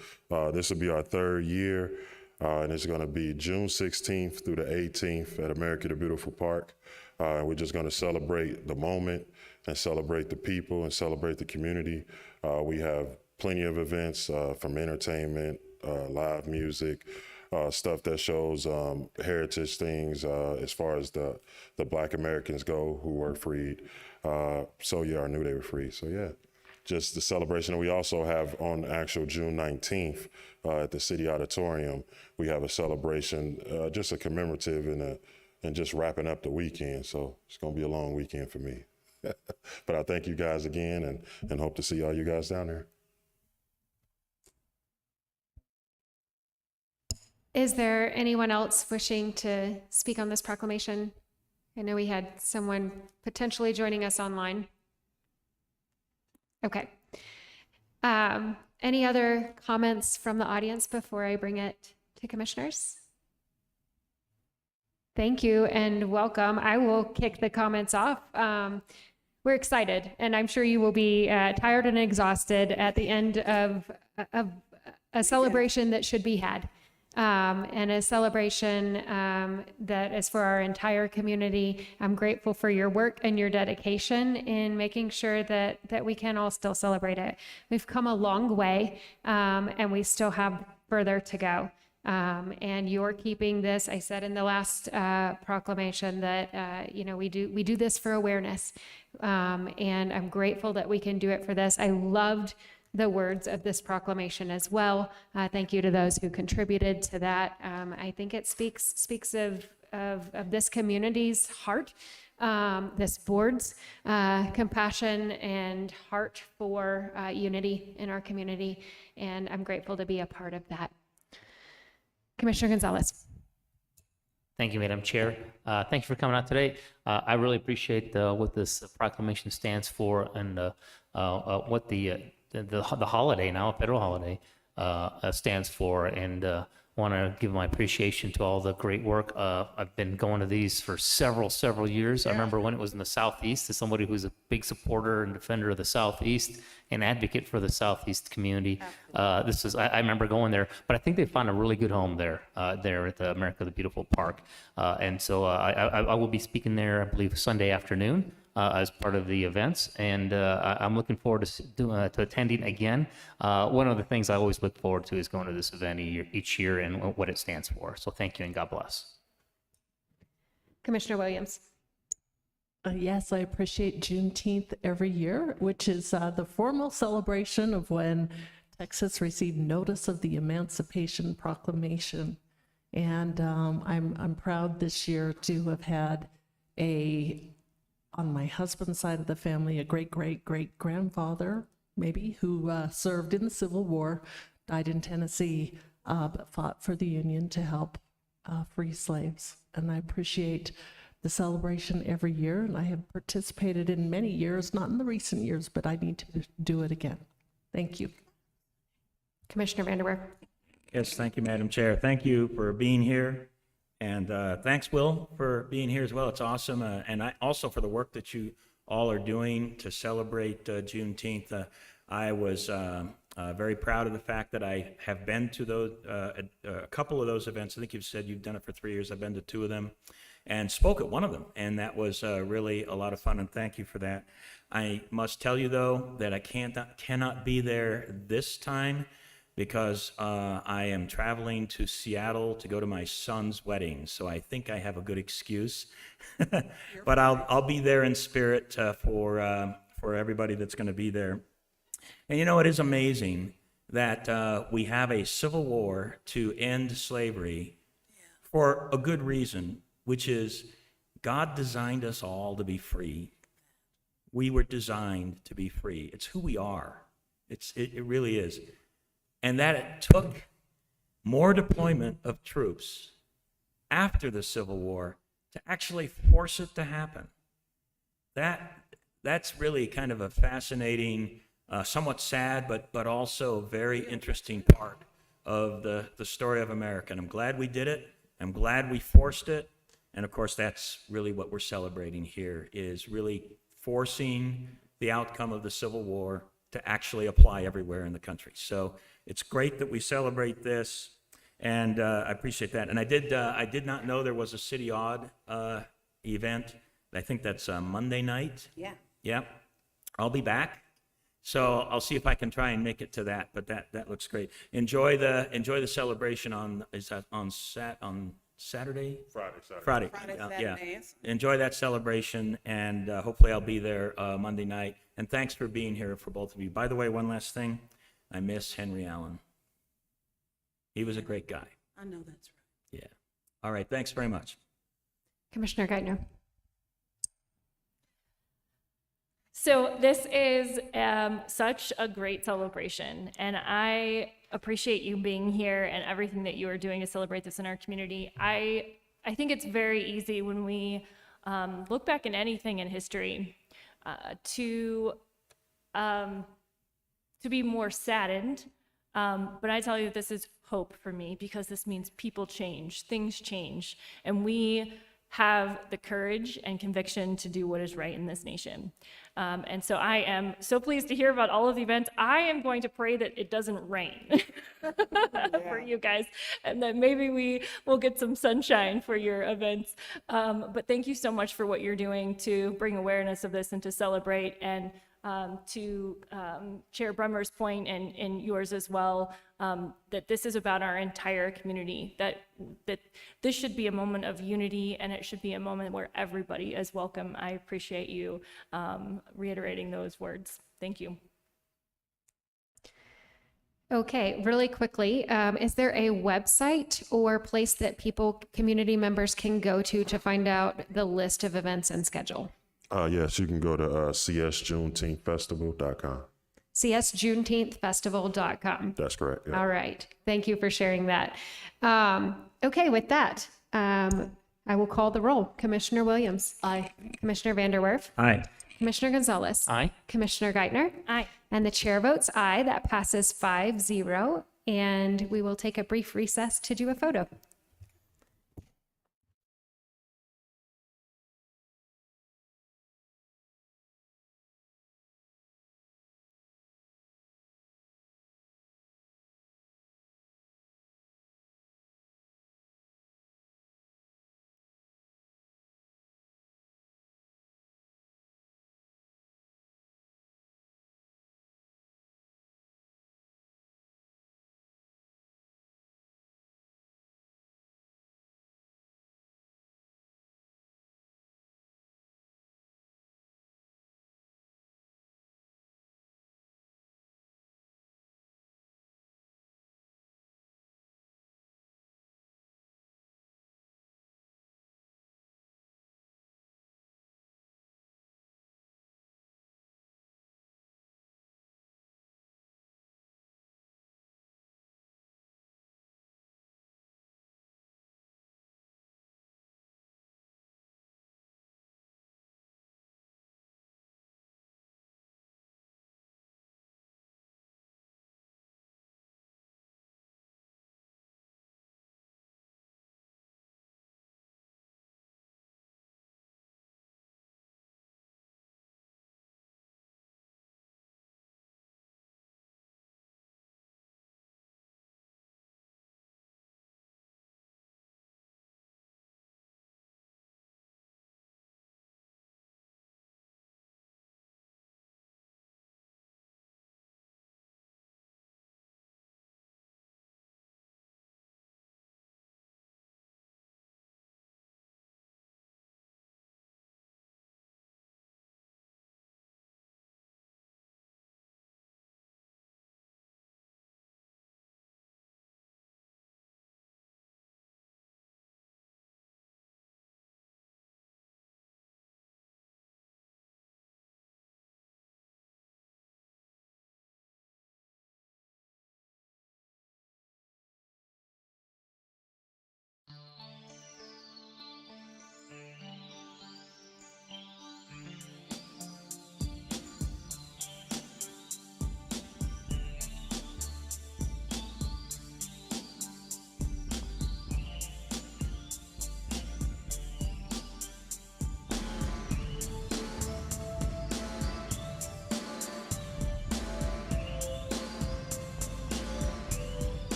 This will be our third year, and it's going to be June 16th through the 18th at America the Beautiful Park. We're just going to celebrate the moment and celebrate the people and celebrate the community. We have plenty of events from entertainment, live music, stuff that shows heritage things as far as the Black Americans go who were freed. So yeah, I knew they were free. So yeah, just the celebration. We also have on actual June 19th at the City Auditorium, we have a celebration, just a commemorative and just wrapping up the weekend. So it's gonna be a long weekend for me. But I thank you guys again and hope to see all you guys down there. Is there anyone else wishing to speak on this proclamation? I know we had someone potentially joining us online. Okay. Any other comments from the audience before I bring it to commissioners? Thank you and welcome. I will kick the comments off. We're excited, and I'm sure you will be tired and exhausted at the end of a celebration that should be had. And a celebration that is for our entire community. I'm grateful for your work and your dedication in making sure that we can all still celebrate it. We've come a long way, and we still have further to go. And you're keeping this, I said in the last proclamation that, we do this for awareness. And I'm grateful that we can do it for this. I loved the words of this proclamation as well. Thank you to those who contributed to that. I think it speaks of of this community's heart, this board's compassion and heart for unity in our community, and I'm grateful to be a part of that. Commissioner Gonzalez. Thank you, Madam Chair. Thank you for coming out today. I really appreciate what this proclamation stands for and what the holiday, now a federal holiday, stands for, and want to give my appreciation to all the great work. I've been going to these for several years. I remember when it was in the Southeast, as somebody who's a big supporter and defender of the Southeast and advocate for the Southeast community. I remember going there, but I think they found a really good home there at the America the Beautiful Park. And so I will be speaking there, I believe, Sunday afternoon. As part of the events, and I'm looking forward to attending again. One of the things I always look forward to is going to this event each year and what it stands for. So thank you and God bless. Commissioner Williams. Yes, I appreciate Juneteenth every year, which is the formal celebration of when Texas received notice of the Emancipation Proclamation. And I'm proud this year to have had on my husband's side of the family, a great-great-great-grandfather, maybe, who served in the Civil War, died in Tennessee, but fought for the Union to help free slaves. And I appreciate the celebration every year, and I have participated in many years, not in the recent years, but I need to do it again. Thank you. Commissioner Vanderwerf. Yes, thank you, Madam Chair. Thank you for being here. And thanks, Will, for being here as well. It's awesome. And also for the work that you all are doing to celebrate Juneteenth. I was very proud of the fact that I have been to those a couple of those events. I think you've said you've done it for 3 years. I've been to 2 of them and spoke at one of them. And that was really a lot of fun. And thank you for that. I must tell you, though, that I cannot be there this time, because I am traveling to Seattle to go to my son's wedding. So I think I have a good excuse. But I'll be there in spirit for everybody that's going to be there. And you know, it is amazing that we have a civil war to end slavery for a good reason, which is God designed us all to be free. We were designed to be free. It's who we are. It really is. And that it took more deployment of troops after the Civil War to actually force it to happen. That's really kind of a fascinating, somewhat sad, but also very interesting part of the story of America. And I'm glad we did it. I'm glad we forced it. And of course, that's really what we're celebrating here, is really forcing the outcome of the Civil War to actually apply everywhere in the country. So it's great that we celebrate this, and I appreciate that. And I did not know there was a City Odd event. I think that's Monday night. Yeah. Yep. I'll be back, so I'll see if I can try and make it to that. But that looks great. Enjoy the celebration on Saturday? Friday. Yeah. Enjoy that celebration, and hopefully I'll be there Monday night. And thanks for being here for both of you. By the way, one last thing. I miss Henry Allen. He was a great guy. I know that's right. Yeah. All right. Thanks very much. Commissioner Geithner. So this is such a great celebration, and I appreciate you being here and everything that you are doing to celebrate this in our community. I think it's very easy when we look back in anything in history to be more saddened, but I tell you, this is hope for me, because this means people change, things change, and we have the courage and conviction to do what is right in this nation. And so I am so pleased to hear about all of the events. I am going to pray that it doesn't rain for you guys, and that maybe we will get some sunshine for your events. But thank you so much for what you're doing to bring awareness of this and to celebrate, and to Chair Brummer's point and yours as well, that this is about our entire community, that this should be a moment of unity, and it should be a moment where everybody is welcome. I appreciate you reiterating those words. Thank you. Okay, really quickly, is there a website or place that people, community members can go to find out the list of events and schedule? Yes, you can go to csjuneteenthfestival.com. csjuneteenthfestival.com. That's correct. Yeah. All right. Thank you for sharing that. Okay, with that, I will call the roll. Commissioner Williams. Aye. Commissioner Vanderwerf. Aye. Commissioner Gonzalez. Aye. Commissioner Geithner. Aye. And the chair votes aye. That passes 5-0. And we will take a brief recess to do a photo.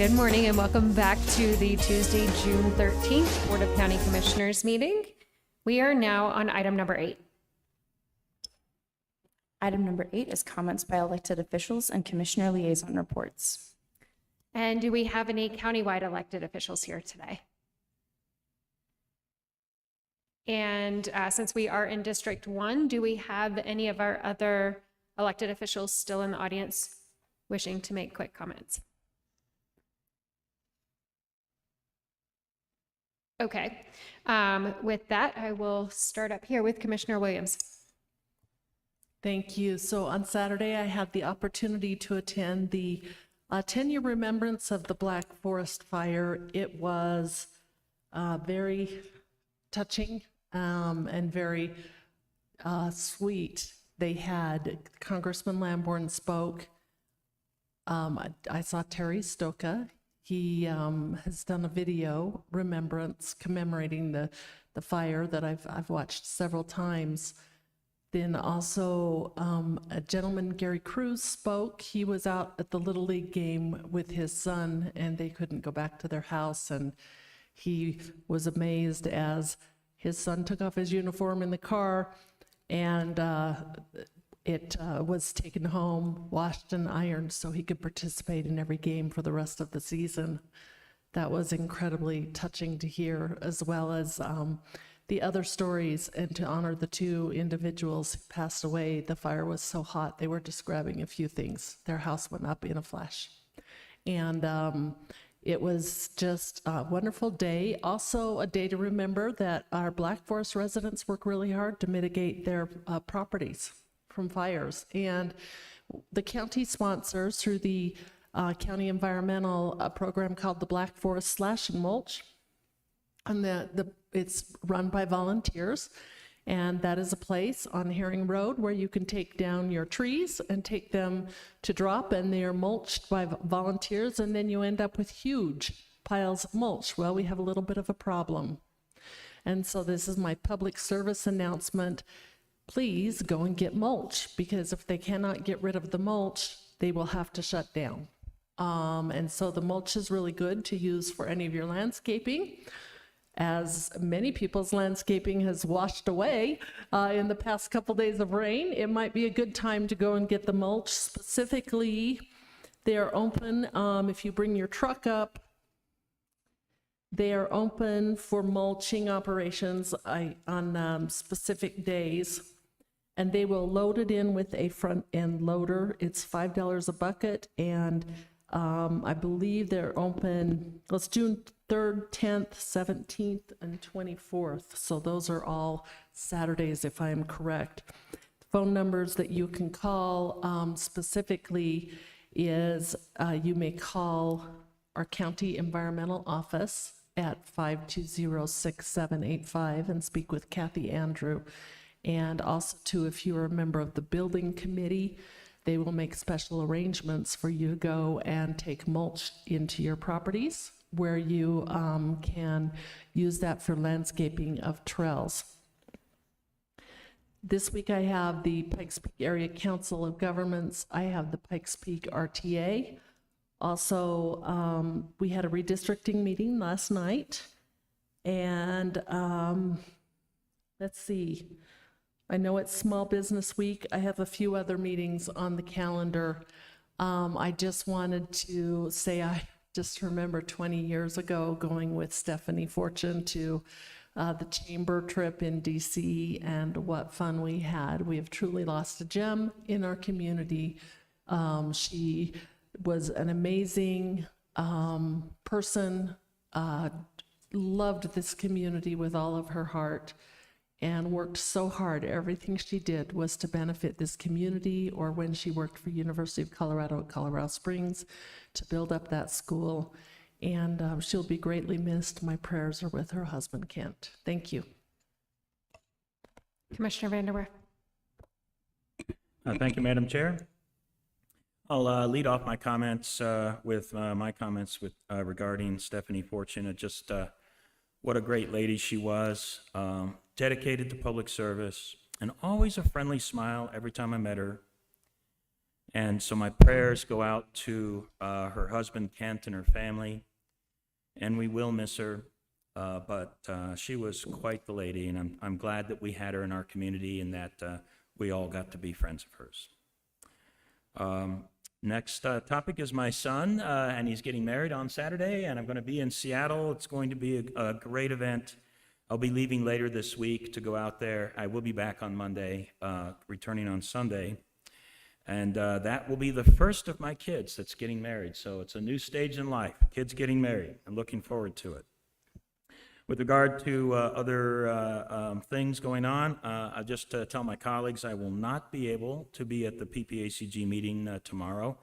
Good morning and welcome back to the Tuesday, June 13th Board of County Commissioners meeting. We are now on item number 8. Item number 8 is comments by elected officials and commissioner liaison reports. And do we have any countywide elected officials here today? And since we are in District 1, do we have any of our other elected officials still in the audience wishing to make quick comments? Okay. With that, I will start up here with Commissioner Williams. Thank you. So on Saturday, I had the opportunity to attend the 10-year remembrance of the Black Forest Fire. It was very touching and very sweet. They had Congressman Lamborn spoke. I saw Terry Stoka. He has done a video remembrance commemorating the fire that I've watched several times. Then also a gentleman, Gary Cruz, spoke. He was out at the Little League game with his son and they couldn't go back to their house, and he was amazed as his son took off his uniform in the car and it was taken home, washed and ironed so he could participate in every game for the rest of the season. That was incredibly touching to hear, as well as the other stories, and to honor the 2 individuals who passed away. The fire was so hot, they were describing a few things. Their house went up in a flash. And it was just a wonderful day. Also a day to remember that our Black Forest residents work really hard to mitigate their properties from fires. And the county sponsors, through the county environmental program called the Black Forest Slash and Mulch, and it's run by volunteers, and that is a place on Herring Road where you can take down your trees and take them to drop, and they are mulched by volunteers, and then you end up with huge piles of mulch. Well, we have a little bit of a problem, and so this is my public service announcement. Please go and get mulch, because if they cannot get rid of the mulch, they will have to shut down. And so the mulch is really good to use for any of your landscaping. As many people's landscaping has washed away in the past couple days of rain, it might be a good time to go and get the mulch. Specifically, they are open if you bring your truck up. They are open for mulching operations on specific days, and they will load it in with a front end loader. It's $5 a bucket, and I believe they're open, it's June 3rd, 10th, 17th, and 24th. So those are all Saturdays, if I am correct. Phone numbers that you can call specifically is you may call our county environmental office at 520-6785 and speak with Kathy Andrew. And also too, if you are a member of the building committee, they will make special arrangements for you to go and take mulch into your properties, where you can use that for landscaping of trails. This week I have the Pikes Peak Area Council of Governments. I have the Pikes Peak RTA. Also, we had a redistricting meeting last night, and let's see, I know it's Small Business Week. I have a few other meetings on the calendar. I just wanted to say I just remember 20 years ago going with Stephanie Fortune to the chamber trip in DC, and what fun we had. We have truly lost a gem in our community. She was an amazing person, loved this community with all of her heart, and worked so hard. Everything she did was to benefit this community, or when she worked for University of Colorado at Colorado Springs to build up that school. And she'll be greatly missed. My prayers are with her husband, Kent. Thank you. Commissioner Vanderwerf. Thank you, Madam Chair. I'll lead off my comments with regarding Stephanie Fortune. Just what a great lady she was, dedicated to public service, and always a friendly smile every time I met her. And so my prayers go out to her husband, Kent, and her family. And we will miss her, but she was quite the lady, and I'm glad that we had her in our community and that we all got to be friends of hers. Next topic is my son, and he's getting married on Saturday, and I'm going to be in Seattle. It's going to be a great event. I'll be leaving later this week to go out there. I will be back on Monday, returning on Sunday. And that will be the first of my kids that's getting married. So it's a new stage in life, kids getting married. I'm looking forward to it. With regard to other things going on, I just tell my colleagues I will not be able to be at the PPACG meeting tomorrow.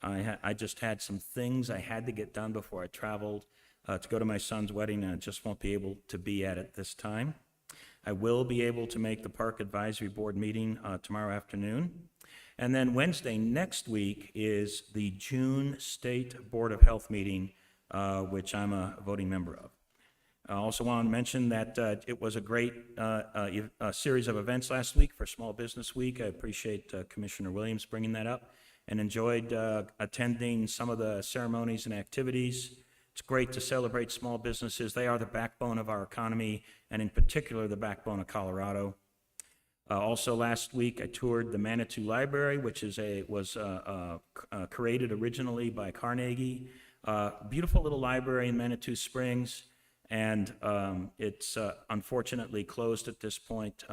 I just had some things I had to get done before I traveled to go to my son's wedding, and I just won't be able to be at it this time. I will be able to make the Park Advisory Board meeting tomorrow afternoon. And then Wednesday next week is the June State Board of Health meeting, which I'm a voting member of. I also want to mention that it was a great series of events last week for Small Business Week. I appreciate Commissioner Williams bringing that up and enjoyed attending some of the ceremonies and activities. It's great to celebrate small businesses. They are the backbone of our economy, and in particular, the backbone of Colorado. Also last week, I toured the Manitou Library, which was created originally by Carnegie. Beautiful little library in Manitou Springs. And it's unfortunately closed at this point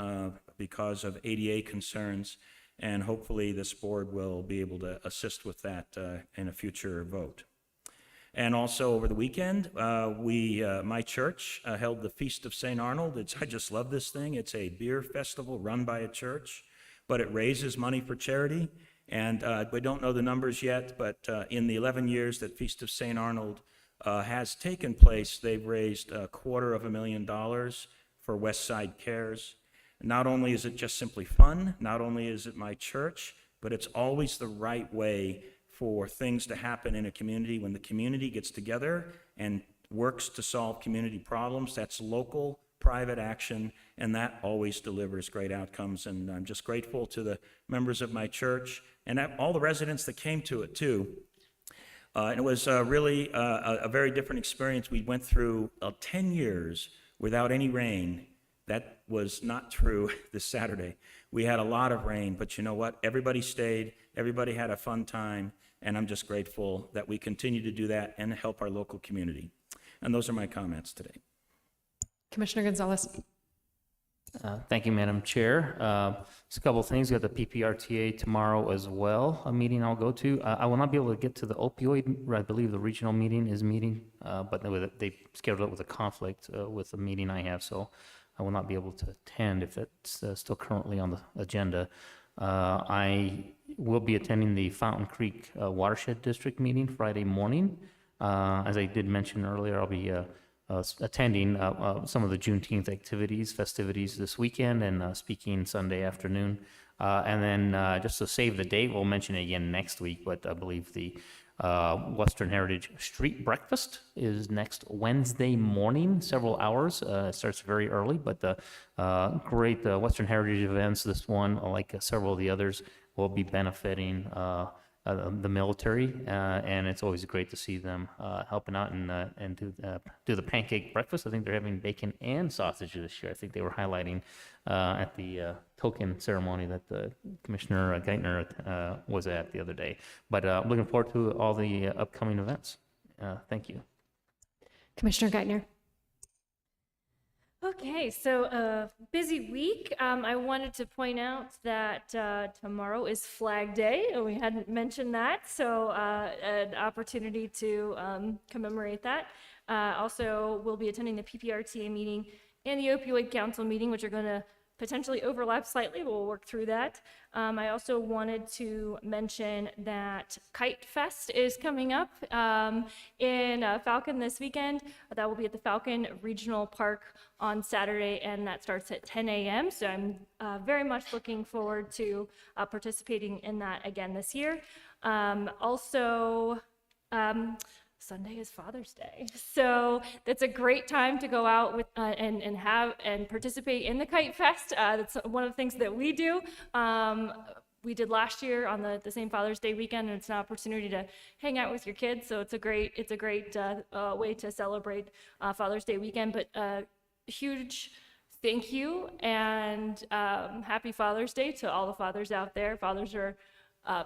because of ADA concerns, and hopefully this board will be able to assist with that in a future vote. And also over the weekend, my church held the Feast of St. Arnold. I just love this thing. It's a beer festival run by a church, but it raises money for charity. And we don't know the numbers yet, but in the 11 years that Feast of St. Arnold has taken place, they've raised $250,000 for West Side Cares. Not only is it just simply fun, not only is it my church, but it's always the right way for things to happen in a community. When the community gets together and works to solve community problems, that's local, private action, and that always delivers great outcomes. And I'm just grateful to the members of my church and all the residents that came to it too. And it was really a very different experience. We went through 10 years without any rain. That was not true this Saturday. We had a lot of rain, but you know what? Everybody stayed, everybody had a fun time, and I'm just grateful that we continue to do that and help our local community. And those are my comments today. Commissioner Gonzalez. Thank you, Madam Chair. Just a couple of things. We have the PPRTA tomorrow as well, a meeting I'll go to. I will not be able to get to the opioid. I believe the regional meeting is meeting, but they scheduled it with a conflict with the meeting I have, so I will not be able to attend if it's still currently on the agenda. I will be attending the Fountain Creek Watershed District meeting Friday morning. As I did mention earlier, I'll be attending some of the Juneteenth activities, festivities this weekend, and speaking Sunday afternoon. And then just to save the date, we'll mention it again next week, but I believe the Western Heritage Street Breakfast is next Wednesday morning, several hours. It starts very early, but the great Western Heritage events, this one, like several of the others, will be benefiting the military, and it's always great to see them helping out and do the pancake breakfast. I think they're having bacon and sausage this year. I think they were highlighting at the token ceremony that Commissioner Geithner was at the other day. But I'm looking forward to all the upcoming events. Thank you. Commissioner Geithner. Okay, so busy week. I wanted to point out that tomorrow is Flag Day, and we hadn't mentioned that, so an opportunity to commemorate that. Also, we'll be attending the PPRTA meeting and the Opioid Council meeting, which are going to potentially overlap slightly, but we'll work through that. I also wanted to mention that Kite Fest is coming up in Falcon this weekend. That will be at the Falcon Regional Park on Saturday, and that starts at 10 a.m. So I'm very much looking forward to participating in that again this year. Sunday is Father's Day, so that's a great time to go out with and participate in the Kite Fest. That's one of the things that we do. we did last year on the same Father's Day weekend, and it's an opportunity to hang out with your kids. So it's a great way to celebrate Father's Day weekend. But huge thank you and happy Father's Day to all the fathers out there. Fathers are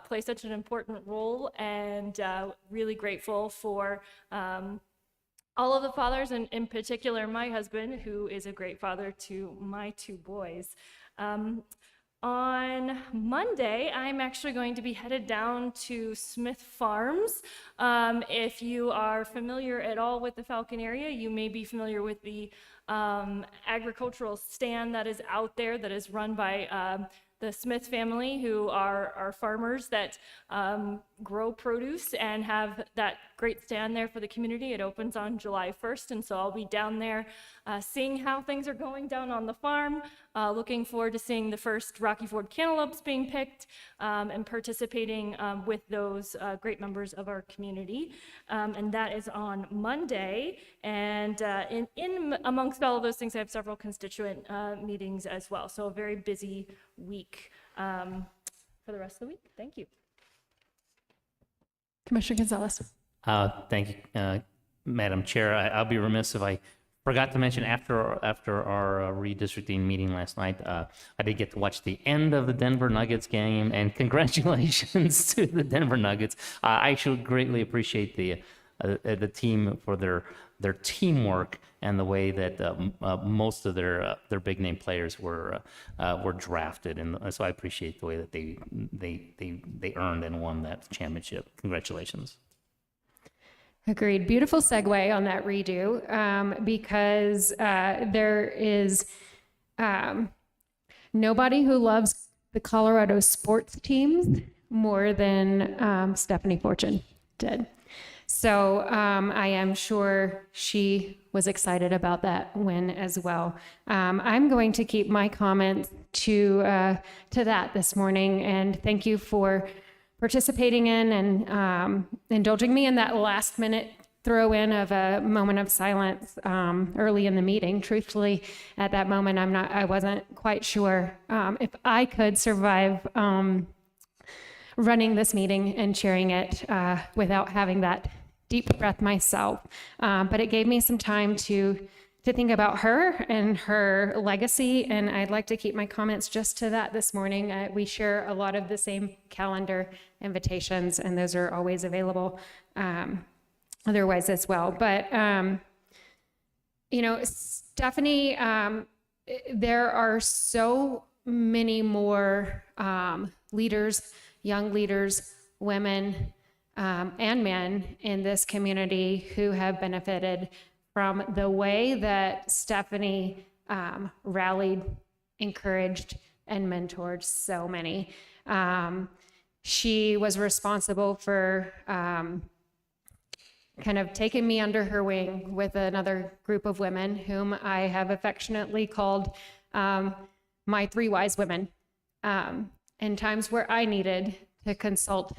play such an important role, and really grateful for all of the fathers, and in particular my husband, who is a great father to my 2 boys. On Monday, I'm actually going to be headed down to Smith Farms. If you are familiar at all with the Falcon area, you may be familiar with the agricultural stand that is out there that is run by the Smith family, who are farmers that grow produce and have that great stand there for the community. It opens on July 1st, and so I'll be down there seeing how things are going down on the farm, looking forward to seeing the first Rocky Ford cantaloupes being picked, and participating with those great members of our community. And that is on Monday. And in amongst all of those things, I have several constituent meetings as well. So a very busy week for the rest of the week. Thank you. Commissioner Gonzalez. Thank you, Madam Chair. I'll be remiss if I forgot to mention after our redistricting meeting last night, I did get to watch the end of the Denver Nuggets game, and congratulations to the Denver Nuggets. I actually greatly appreciate the team for their teamwork and the way that most of their big name players were drafted, and so I appreciate the way that they earned and won that championship. Congratulations. Agreed. Beautiful segue on that redo, because there is nobody who loves the Colorado sports teams more than Stephanie Fortune did. So I am sure she was excited about that win as well. I'm going to keep my comments to that this morning, and thank you for participating in and indulging me in that last minute throw in of a moment of silence early in the meeting. Truthfully, at that moment, I wasn't quite sure if I could survive running this meeting and chairing it without having that deep breath myself. But it gave me some time to think about her and her legacy, and I'd like to keep my comments just to that this morning. We share a lot of the same calendar invitations, and those are always available otherwise as well. But, Stephanie, there are so many more leaders, young leaders, women, and men in this community who have benefited from the way that Stephanie rallied, encouraged, and mentored so many. She was responsible for kind of taking me under her wing with another group of women whom I have affectionately called my 3 wise women, in times where I needed to consult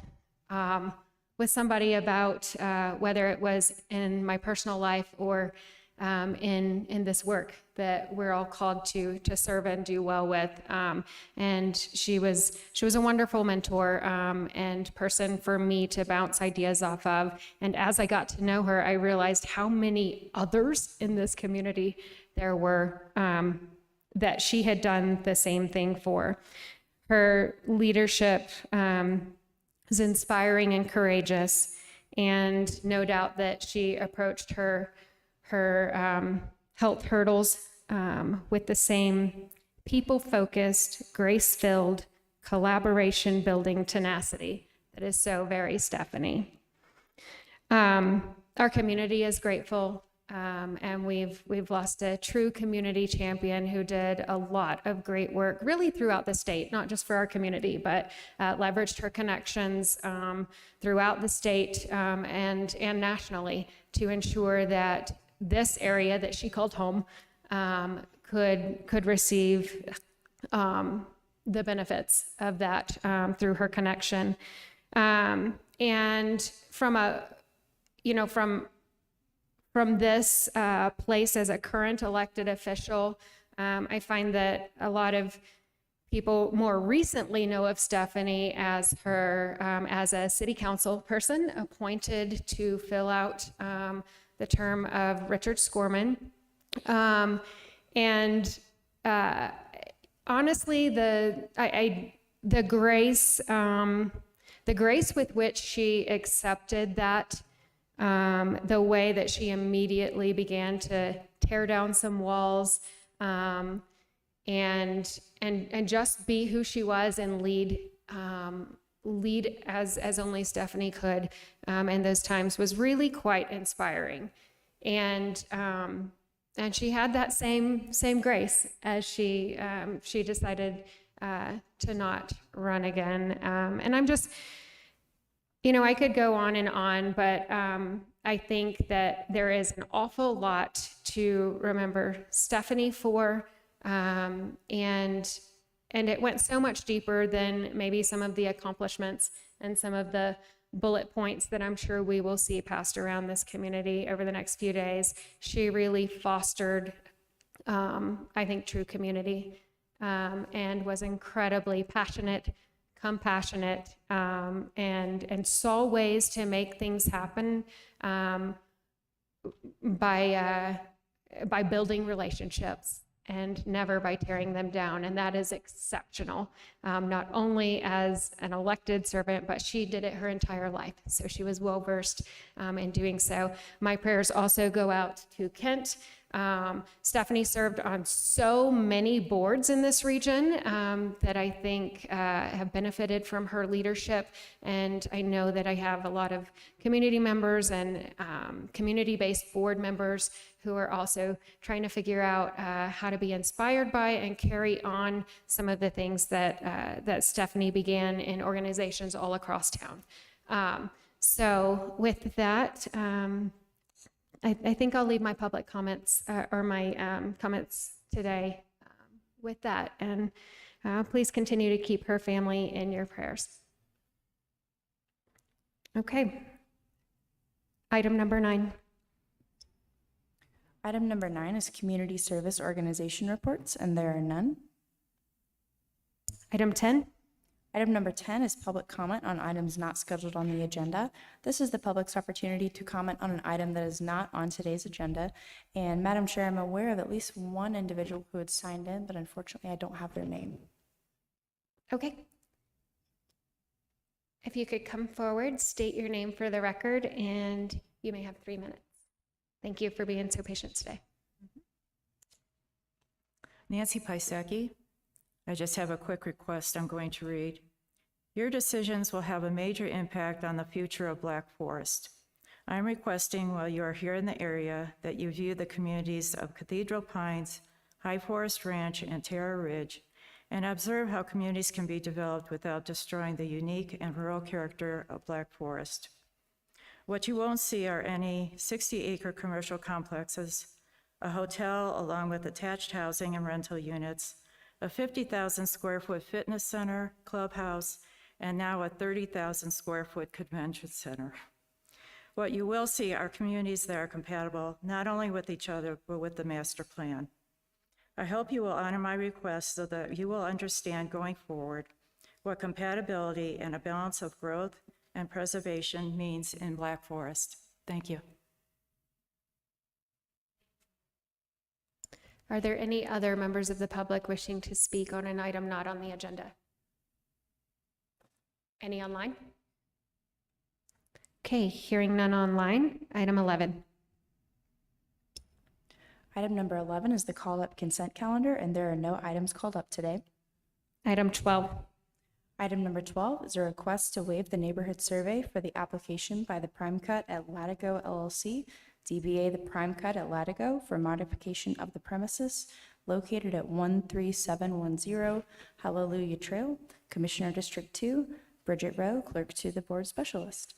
with somebody about whether it was in my personal life or in this work that we're all called to serve and do well with. And she was a wonderful mentor and person for me to bounce ideas off of. And as I got to know her, I realized how many others in this community there were that she had done the same thing for. Her leadership was inspiring and courageous, and no doubt that she approached her health hurdles with the same people-focused, grace-filled, collaboration-building tenacity that is so very Stephanie. Our community is grateful, and we've lost a true community champion who did a lot of great work really throughout the state, not just for our community, but leveraged her connections throughout the state and nationally to ensure that this area that she called home could receive the benefits of that through her connection. And from this place as a current elected official, I find that a lot of people more recently know of Stephanie as her, as a city council person appointed to fill out the term of Richard Scorman. And honestly, the grace with which she accepted that, the way that she immediately began to tear down some walls, and just be who she was and lead as only Stephanie could in those times was really quite inspiring. And she had that same grace as she decided to not run again. And I'm just, I could go on, but I think that there is an awful lot to remember Stephanie for, and it went so much deeper than maybe some of the accomplishments and some of the bullet points that I'm sure we will see passed around this community over the next few days. She really fostered, I think, true community, and was incredibly passionate, compassionate, and saw ways to make things happen by building relationships and never by tearing them down. And that is exceptional, not only as an elected servant, but she did it her entire life. So she was well versed in doing so. My prayers also go out to Kent. Stephanie served on so many boards in this region that I think have benefited from her leadership. And I know that I have a lot of community members and community-based board members who are also trying to figure out how to be inspired by and carry on some of the things that Stephanie began in organizations all across town. So with that, I think I'll leave my public comments or my comments today with that. And please continue to keep her family in your prayers. Okay. Item number 9. Item number 9 is community service organization reports, and there are none. Item 10. Item number 10 is public comment on items not scheduled on the agenda. This is the public's opportunity to comment on an item that is not on today's agenda. And Madam Chair, I'm aware of at least one individual who had signed in, but unfortunately I don't have their name. Okay. If you could come forward, state your name for the record, and you may have 3 minutes. Thank you for being so patient today. Nancy Pisecki. I just have a quick request I'm going to read. Your decisions will have a major impact on the future of Black Forest. I'm requesting while you are here in the area that you view the communities of Cathedral Pines, High Forest Ranch, and Terra Ridge, and observe how communities can be developed without destroying the unique and rural character of Black Forest. What you won't see are any 60-acre commercial complexes, a hotel along with attached housing and rental units, a 50,000 square foot fitness center, clubhouse, and now a 30,000 square foot convention center. What you will see are communities that are compatible not only with each other, but with the master plan. I hope you will honor my request so that you will understand going forward what compatibility and a balance of growth and preservation means in Black Forest. Thank you. Are there any other members of the public wishing to speak on an item not on the agenda? Any online? Okay, hearing none online. Item 11. Item number 11 is the call-up consent calendar, and there are no items called up today. Item 12. Item number 12 is a request to waive the neighborhood survey for the application by the Prime Cut at Latigo LLC, DBA The Prime Cut at Latigo, for modification of the premises located at 13710 Hallelujah Trail, Commissioner District 2, Bridget Rowe, Clerk to the Board Specialist.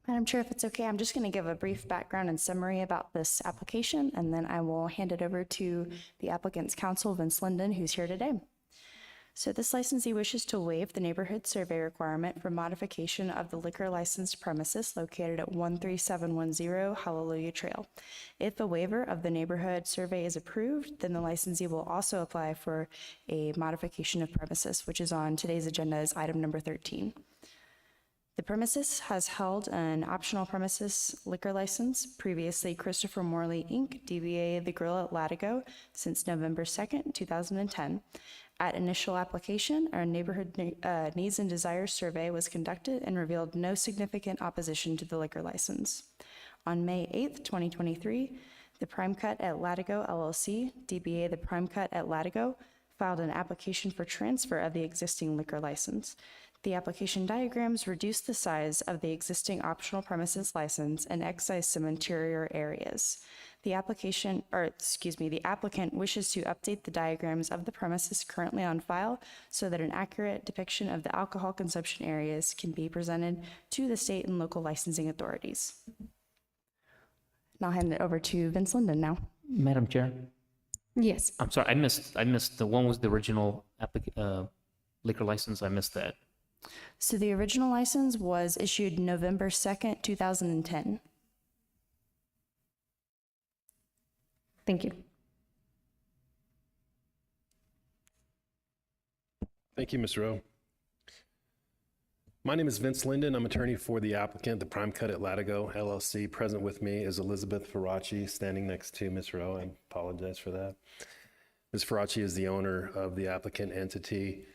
Madam Chair, if it's okay, I'm just going to give a brief background and summary about this application, and then I will hand it over to the applicant's counsel, Vince Linden, who's here today. So this licensee wishes to waive the neighborhood survey requirement for modification of the liquor licensed premises located at 13710 Hallelujah Trail. If a waiver of the neighborhood survey is approved, then the licensee will also apply for a modification of premises, which is on today's agenda as item number 13. The premises has held an optional premises liquor license, previously Christopher Morley, Inc., DBA The Grill at Latigo, since November 2nd, 2010. At initial application, our neighborhood needs and desires survey was conducted and revealed no significant opposition to the liquor license. On May 8th, 2023, the Prime Cut at Latigo LLC, DBA The Prime Cut at Latigo, filed an application for transfer of the existing liquor license. The application diagrams reduce the size of the existing optional premises license and excise some interior areas. The applicant wishes to update the diagrams of the premises currently on file so that an accurate depiction of the alcohol consumption areas can be presented to the state and local licensing authorities. And I'll hand it over to Vince Linden now. Madam Chair, Yes. I'm sorry, I missed the one was the original liquor license. I missed that. So the original license was issued November 2nd, 2010. Thank you. Thank you, Ms. Rowe. My name is Vince Linden. I'm attorney for the applicant, the Prime Cut at Latigo LLC. Present with me is Elizabeth Faraci, standing next to Ms. Rowe. I apologize for that. Ms. Faraci is the owner of the applicant entity.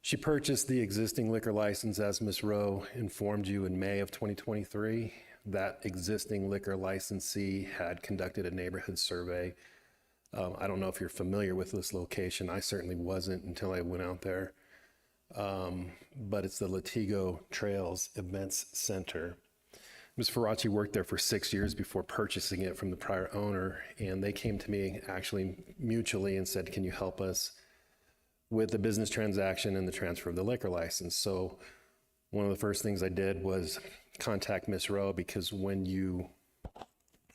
She purchased the existing liquor license, as Ms. Rowe informed you, in May of 2023. That existing liquor licensee had conducted a neighborhood survey. I don't know if you're familiar with this location. I certainly wasn't until I went out there. But it's the Latigo Trails Events Center. Ms. Faraci worked there for 6 years before purchasing it from the prior owner, and they came to me actually mutually and said, can you help us with the business transaction and the transfer of the liquor license? So one of the first things I did was contact Ms. Rowe, because when you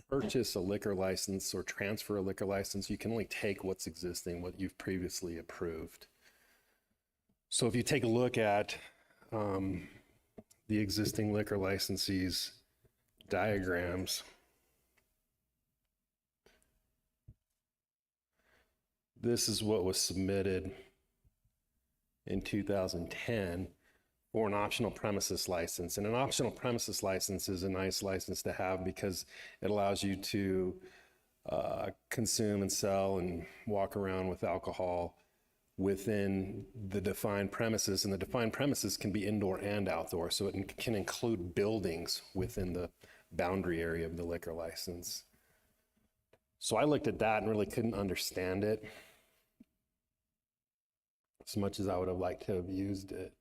purchase a liquor license or transfer a liquor license, you can only take what's existing, what you've previously approved. So if you take a look at the existing liquor licensee's diagrams, this is what was submitted in 2010 for an optional premises license. And an optional premises license is a nice license to have because it allows you to consume and sell and walk around with alcohol within the defined premises. And the defined premises can be indoor and outdoor, so it can include buildings within the boundary area of the liquor license. So I looked at that and really couldn't understand it as much as I would have liked to have used it.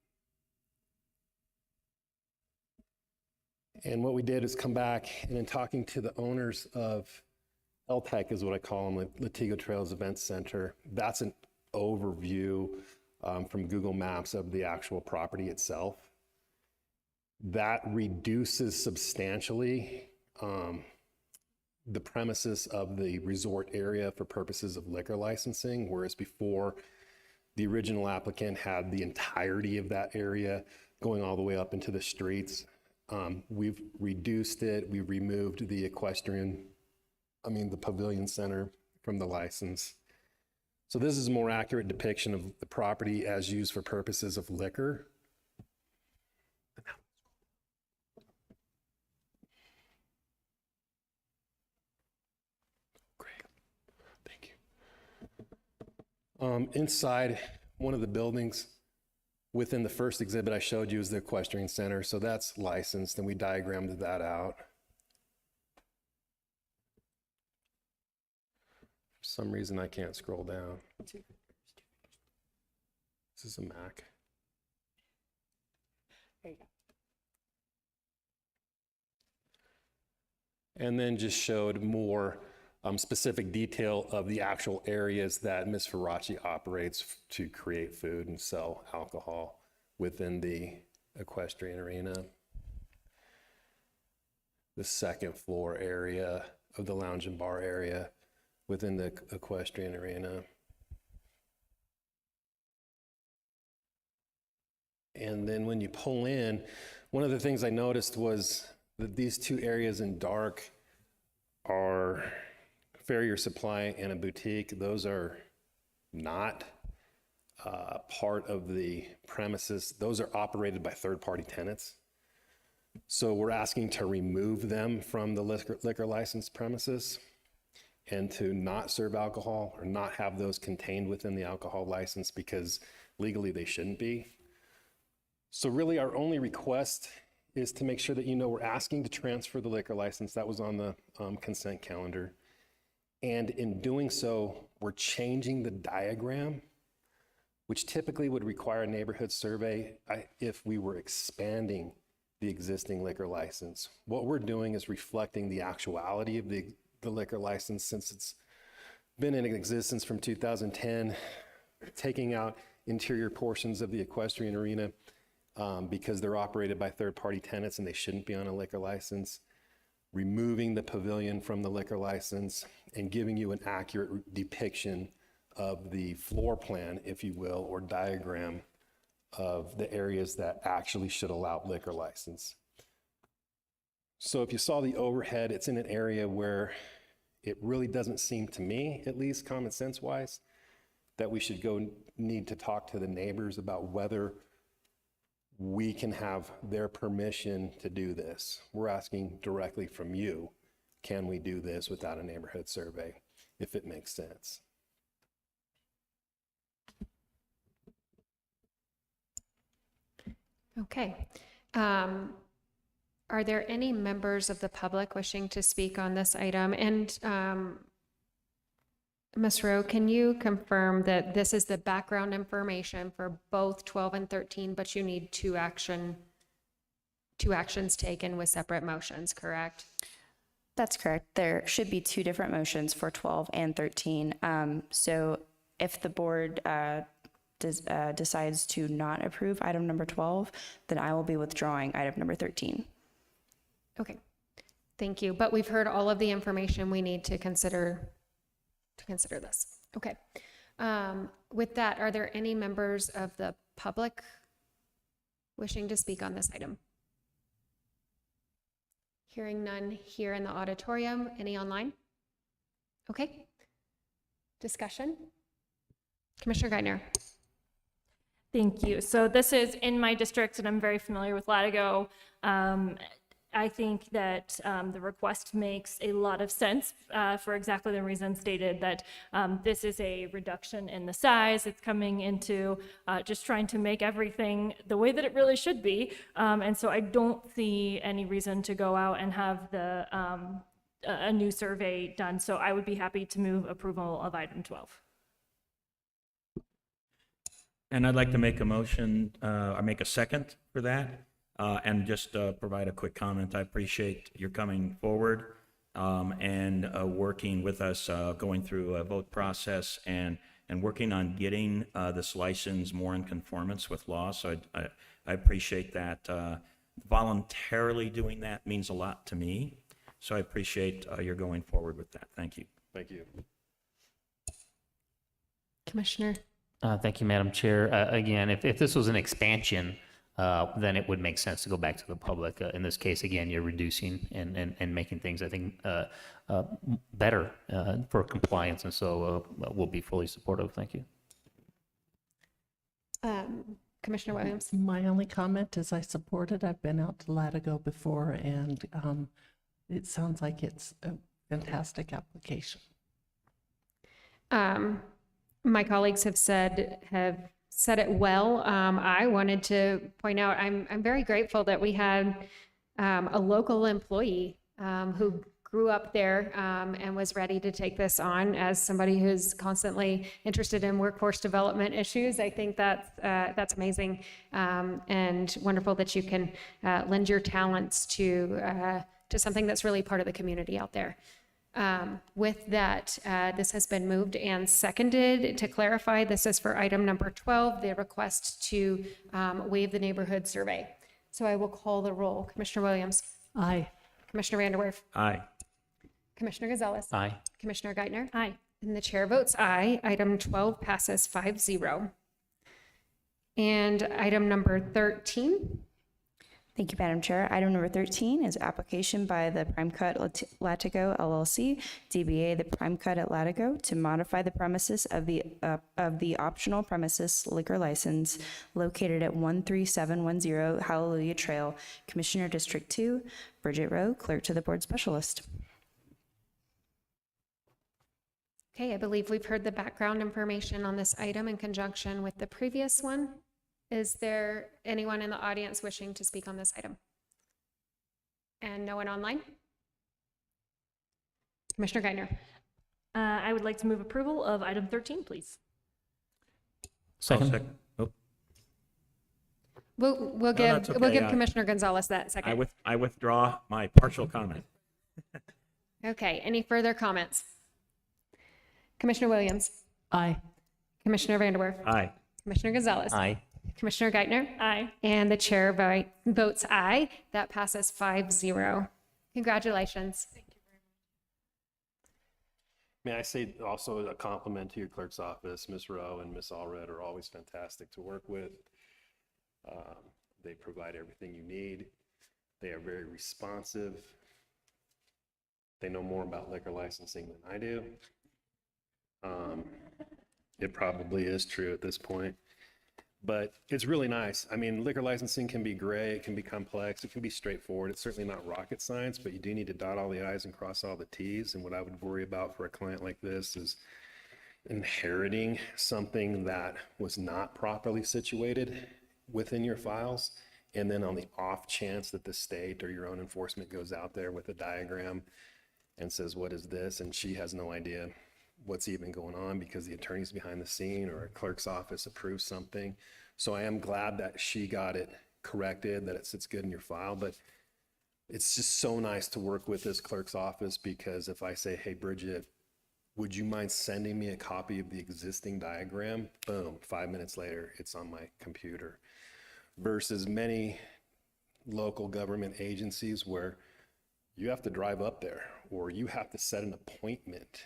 And what we did is come back, and in talking to the owners of LTEC, is what I call them, Latigo Trails Events Center, that's an overview from Google Maps of the actual property itself. That reduces substantially the premises of the resort area for purposes of liquor licensing, whereas before the original applicant had the entirety of that area going all the way up into the streets. We've reduced it. We removed the the pavilion center from the license. So this is a more accurate depiction of the property as used for purposes of liquor. Great, thank you. Inside one of the buildings, within the first exhibit I showed you is the equestrian center, so that's licensed, and we diagrammed that out. For some reason I can't scroll down. This is a Mac. There you go. And then just showed more specific detail of the actual areas that Ms. Faraci operates to create food and sell alcohol within the equestrian arena. the second floor area of the lounge and bar area within the equestrian arena. And then when you pull in, one of the things I noticed was that these two areas in dark are Farrier Supply and a boutique. Those are not part of the premises. Those are operated by third-party tenants. So we're asking to remove them from the liquor license premises and to not serve alcohol or not have those contained within the alcohol license because legally they shouldn't be. So really our only request is to make sure that you know we're asking to transfer the liquor license. That was on the consent calendar. And in doing so, we're changing the diagram, which typically would require a neighborhood survey if we were expanding the existing liquor license. What we're doing is reflecting the actuality of the liquor license since it's been in existence from 2010, taking out interior portions of the equestrian arena because they're operated by third-party tenants and they shouldn't be on a liquor license, removing the pavilion from the liquor license and giving you an accurate depiction of the floor plan, if you will, or diagram of the areas that actually should allow liquor license. So if you saw the overhead, it's in an area where it really doesn't seem to me, at least common sense wise, that we should need to talk to the neighbors about whether we can have their permission to do this. We're asking directly from you, can we do this without a neighborhood survey, if it makes sense? Okay. Are there any members of the public wishing to speak on this item? And Ms. Rowe, can you confirm that this is the background information for both 12 and 13, but you need two actions taken with separate motions, correct? That's correct. There should be two different motions for 12 and 13. So if the board decides to not approve item number 12, then I will be withdrawing item number 13. Okay, thank you. But we've heard all of the information we need to consider this. Okay. With that, are there any members of the public wishing to speak on this item? Hearing none here in the auditorium. Any online? Okay. Discussion? Commissioner Geithner. Thank you. So this is in my district, and I'm very familiar with Latigo. I think that the request makes a lot of sense for exactly the reason stated, that this is a reduction in the size. It's coming into just trying to make everything the way that it really should be. And so I don't see any reason to go out and have a new survey done. So I would be happy to move approval of item 12. And I'd like to make a motion, or make a second for that, and just provide a quick comment. I appreciate your coming forward and working with us, going through a vote process and working on getting this license more in conformance with law. So I appreciate that. Voluntarily doing that means a lot to me. So I appreciate your going forward with that. Thank you. Thank you. Commissioner. Thank you, Madam Chair. Again, if this was an expansion, then it would make sense to go back to the public. In this case, again, you're reducing and making things, I think, better for compliance, and so we'll be fully supportive. Thank you. Commissioner Williams. My only comment is I support it. I've been out to Latigo before, and it sounds like it's a fantastic application. My colleagues have said it well. I wanted to point out, I'm very grateful that we had a local employee who grew up there and was ready to take this on. As somebody who's constantly interested in workforce development issues, I think that's amazing and wonderful that you can lend your talents to something that's really part of the community out there. With that, this has been moved and seconded. To clarify, this is for item number 12, the request to waive the neighborhood survey. So I will call the roll. Commissioner Williams. Aye. Commissioner Vanderwerf, Aye. Commissioner Gonzalez, Aye. Commissioner Geithner, Aye. and the chair votes aye. Item 12 passes 5-0. And item number 13. Thank you, Madam Chair. Item number 13 is application by the Prime Cut Latigo LLC, DBA The Prime Cut at Latigo, to modify the premises of the optional premises liquor license located at 13710 Hallelujah Trail, Commissioner District 2, Bridget Rowe, Clerk to the Board Specialist. Okay, I believe we've heard the background information on this item in conjunction with the previous one. Is there anyone in the audience wishing to speak on this item? And no one online? Commissioner Geithner. I would like to move approval of item 13, please. Second. Oh, We'll give that's okay. we'll give Commissioner Gonzalez that second. I withdraw my partial comment. Okay, any further comments? Commissioner Williams, Aye. Commissioner Vanderwerf, Aye. Commissioner Gonzalez, Aye. Commissioner Geithner, Aye. and the chair votes aye. That passes 5-0. Congratulations. May I say also a compliment to your clerk's office, Ms. Rowe and Ms. Allred are always fantastic to work with. They provide everything you need. They are very responsive. They know more about liquor licensing than I do. It probably is true at this point, but it's really nice. I mean, liquor licensing can be gray, it can be complex, it can be straightforward. It's certainly not rocket science, but you do need to dot all the I's and cross all the T's. And what I would worry about for a client like this is inheriting something that was not properly situated within your files. And then on the off chance that the state or your own enforcement goes out there with a diagram and says, what is this? And she has no idea what's even going on because the attorney's behind the scene or a clerk's office approves something. So I am glad that she got it corrected, that it sits good in your file, but it's just so nice to work with this clerk's office because if I say, hey, Bridget, would you mind sending me a copy of the existing diagram? Boom, 5 minutes later, it's on my computer. Versus many local government agencies where you have to drive up there or you have to set an appointment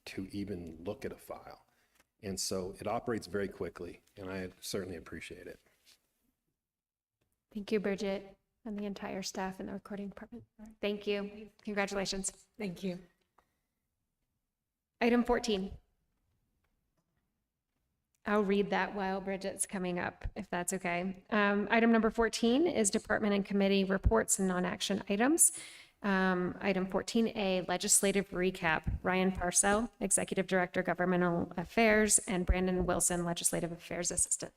to even look at a file. And so it operates very quickly, and I certainly appreciate it. Thank you, Bridget, and the entire staff in the recording department. Thank you. Congratulations. Thank you. Item 14. I'll read that while Bridget's coming up, if that's okay. Item number 14 is department and committee reports and non-action items. Item 14A, legislative recap. Ryan Parcell, Executive Director, Governmental Affairs, and Brandon Wilson, Legislative Affairs Assistant.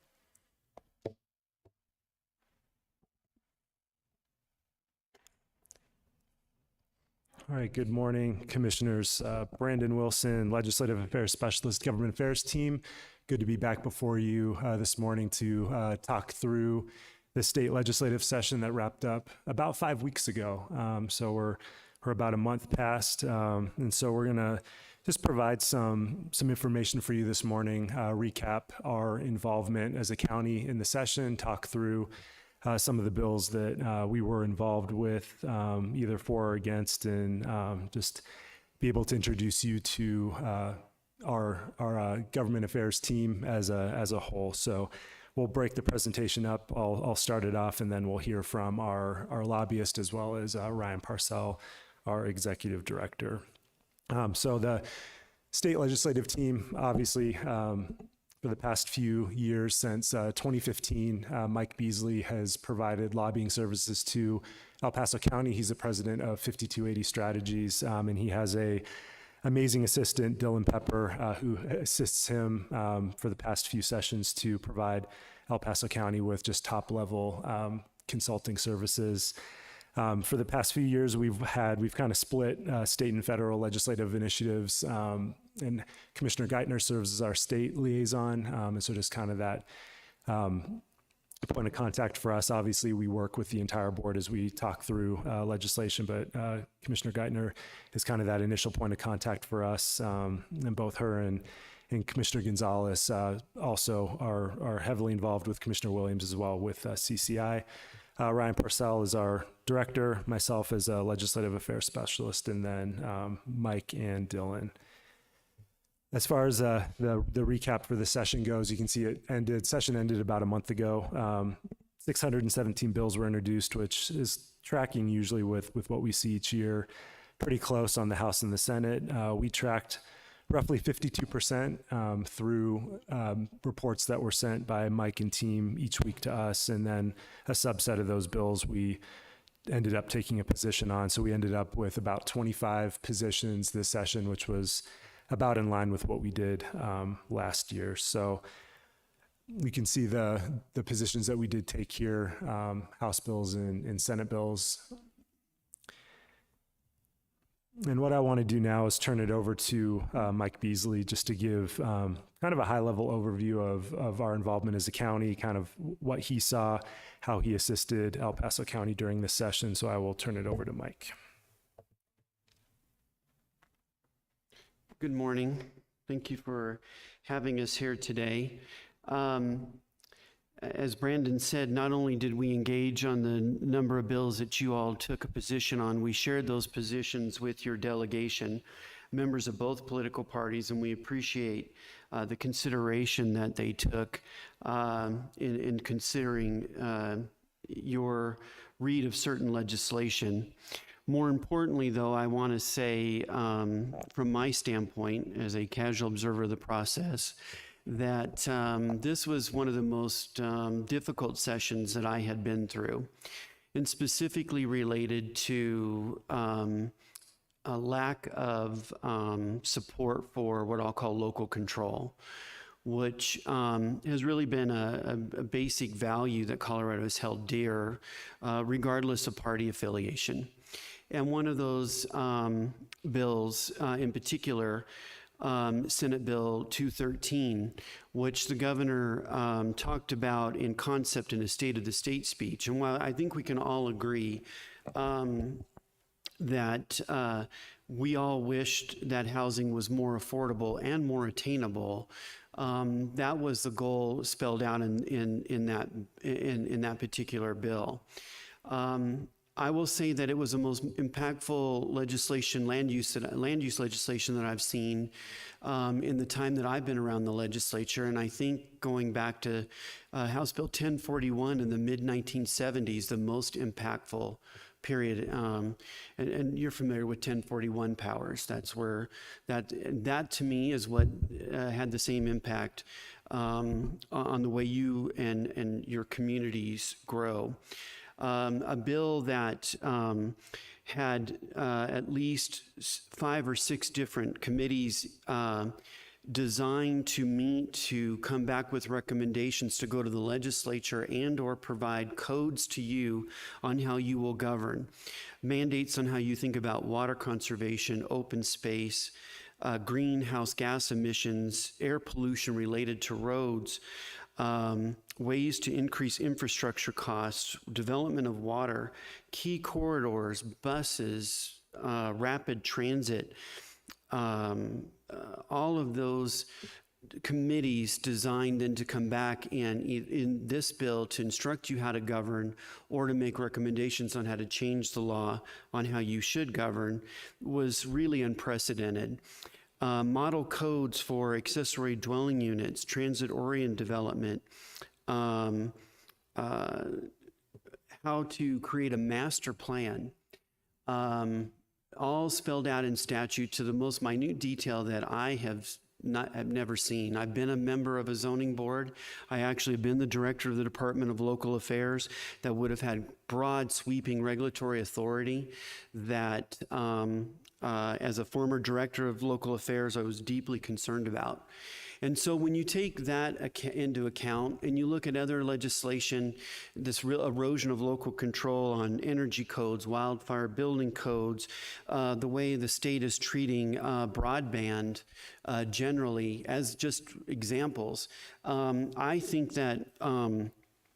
All right, good morning, Commissioners. Brandon Wilson, Legislative Affairs Specialist, Government Affairs Team. Good to be back before you this morning to talk through the state legislative session that wrapped up about 5 weeks ago. So we're about a month past, and so we're gonna just provide some information for you this morning, recap our involvement as a county in the session, talk through some of the bills that we were involved with, either for or against, and just be able to introduce you to our government affairs team as a whole. So we'll break the presentation up. I'll start it off, and then we'll hear from our lobbyist as well as Ryan Parcell, our executive director. So the state legislative team, obviously, for the past few years, since 2015, Mike Beasley has provided lobbying services to El Paso County. He's the president of 5280 Strategies, and he has a amazing assistant, Dylan Pepper, who assists him for the past few sessions to provide El Paso County with just top-level consulting services. For the past few years, we've kind of split state and federal legislative initiatives, and Commissioner Geithner serves as our state liaison, and so just kind of that point of contact for us. Obviously, we work with the entire board as we talk through legislation, but Commissioner Geithner is kind of that initial point of contact for us, and both her and Commissioner Gonzalez also are heavily involved with Commissioner Williams as well with CCI. Ryan Parcell is our director, myself as a legislative affairs specialist, and then Mike and Dylan. As far as the recap for the session goes, you can see session ended about a month ago. 617 bills were introduced, which is tracking usually with what we see each year, pretty close on the House and the Senate. We tracked roughly 52% through reports that were sent by Mike and team each week to us, and then a subset of those bills we ended up taking a position on. So we ended up with about 25 positions this session, which was about in line with what we did last year. So we can see the positions that we did take here, House bills and Senate bills. And what I want to do now is turn it over to Mike Beasley just to give kind of a high-level overview of our involvement as a county, kind of what he saw, how he assisted El Paso County during this session. So I will turn it over to Mike. Good morning. Thank you for having us here today. As Brandon said, not only did we engage on the number of bills that you all took a position on, we shared those positions with your delegation, members of both political parties, and we appreciate the consideration that they took in considering your read of certain legislation. More importantly, though, I want to say, from my standpoint, as a casual observer of the process, that this was one of the most difficult sessions that I had been through, and specifically related to a lack of support for what I'll call local control, which has really been a basic value that Colorado has held dear, regardless of party affiliation. And one of those bills in particular, Senate Bill 213, which the governor talked about in concept in a State of the State speech. And while I think we can all agree that we all wished that housing was more affordable and more attainable, that was the goal spelled out in that particular bill. I will say that it was the most impactful legislation, land use legislation that I've seen in the time that I've been around the legislature. And I think going back to House Bill 1041 in the mid-1970s, the most impactful period. And you're familiar with 1041 powers. That's where that to me is what had the same impact on the way you and your communities grow. A bill that had at least 5 or 6 different committees designed to meet to come back with recommendations to go to the legislature and or provide codes to you on how you will govern, mandates on how you think about water conservation, open space, greenhouse gas emissions, air pollution related to roads, ways to increase infrastructure costs, development of water, key corridors, buses, rapid transit, all of those committees designed then to come back and in this bill to instruct you how to govern or to make recommendations on how to change the law on how you should govern was really unprecedented. Model codes for accessory dwelling units, transit-oriented development, how to create a master plan, all spelled out in statute to the most minute detail that I have never seen. I've been a member of a zoning board. I actually have been the director of the Department of Local Affairs that would have had broad sweeping regulatory authority that as a former director of local affairs, I was deeply concerned about. And so when you take that into account and you look at other legislation, this real erosion of local control on energy codes, wildfire building codes, the way the state is treating broadband generally as just examples, I think that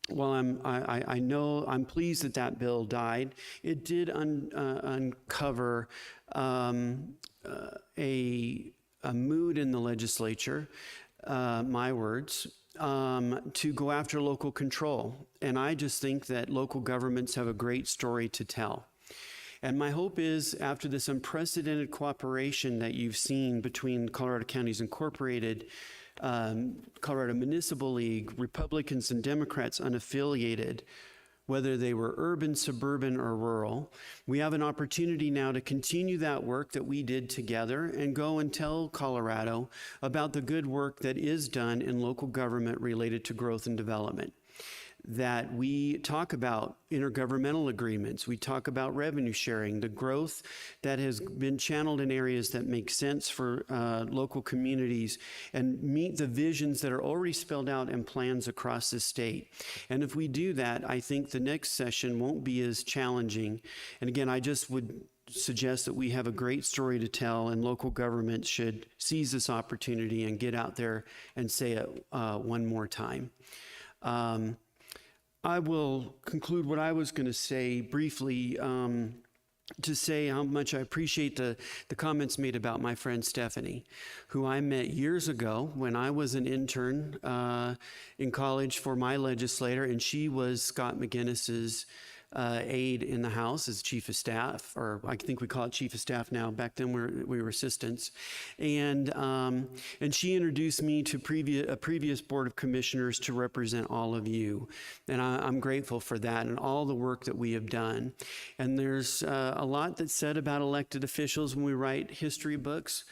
while I'm pleased that that bill died, it did uncover a mood in the legislature, my words, to go after local control. And I just think that local governments have a great story to tell. And my hope is, after this unprecedented cooperation that you've seen between Colorado Counties Incorporated, Colorado Municipal League, Republicans and Democrats unaffiliated, whether they were urban, suburban, or rural, we have an opportunity now to continue that work that we did together and go and tell Colorado about the good work that is done in local government related to growth and development. That we talk about intergovernmental agreements, we talk about revenue sharing, the growth that has been channeled in areas that make sense for local communities and meet the visions that are already spelled out in plans across the state. And if we do that, I think the next session won't be as challenging. And again, I just would suggest that we have a great story to tell, and local governments should seize this opportunity and get out there and say it one more time. I will conclude what I was going to say briefly to say how much I appreciate the comments made about my friend Stephanie, who I met years ago when I was an intern in college for my legislator, and she was Scott McGinnis's aide in the House as chief of staff, or I think we call it chief of staff now. Back then we were assistants, and she introduced me to a previous board of commissioners to represent all of you, and I'm grateful for that and all the work that we have done. And there's a lot that's said about elected officials when we write history books,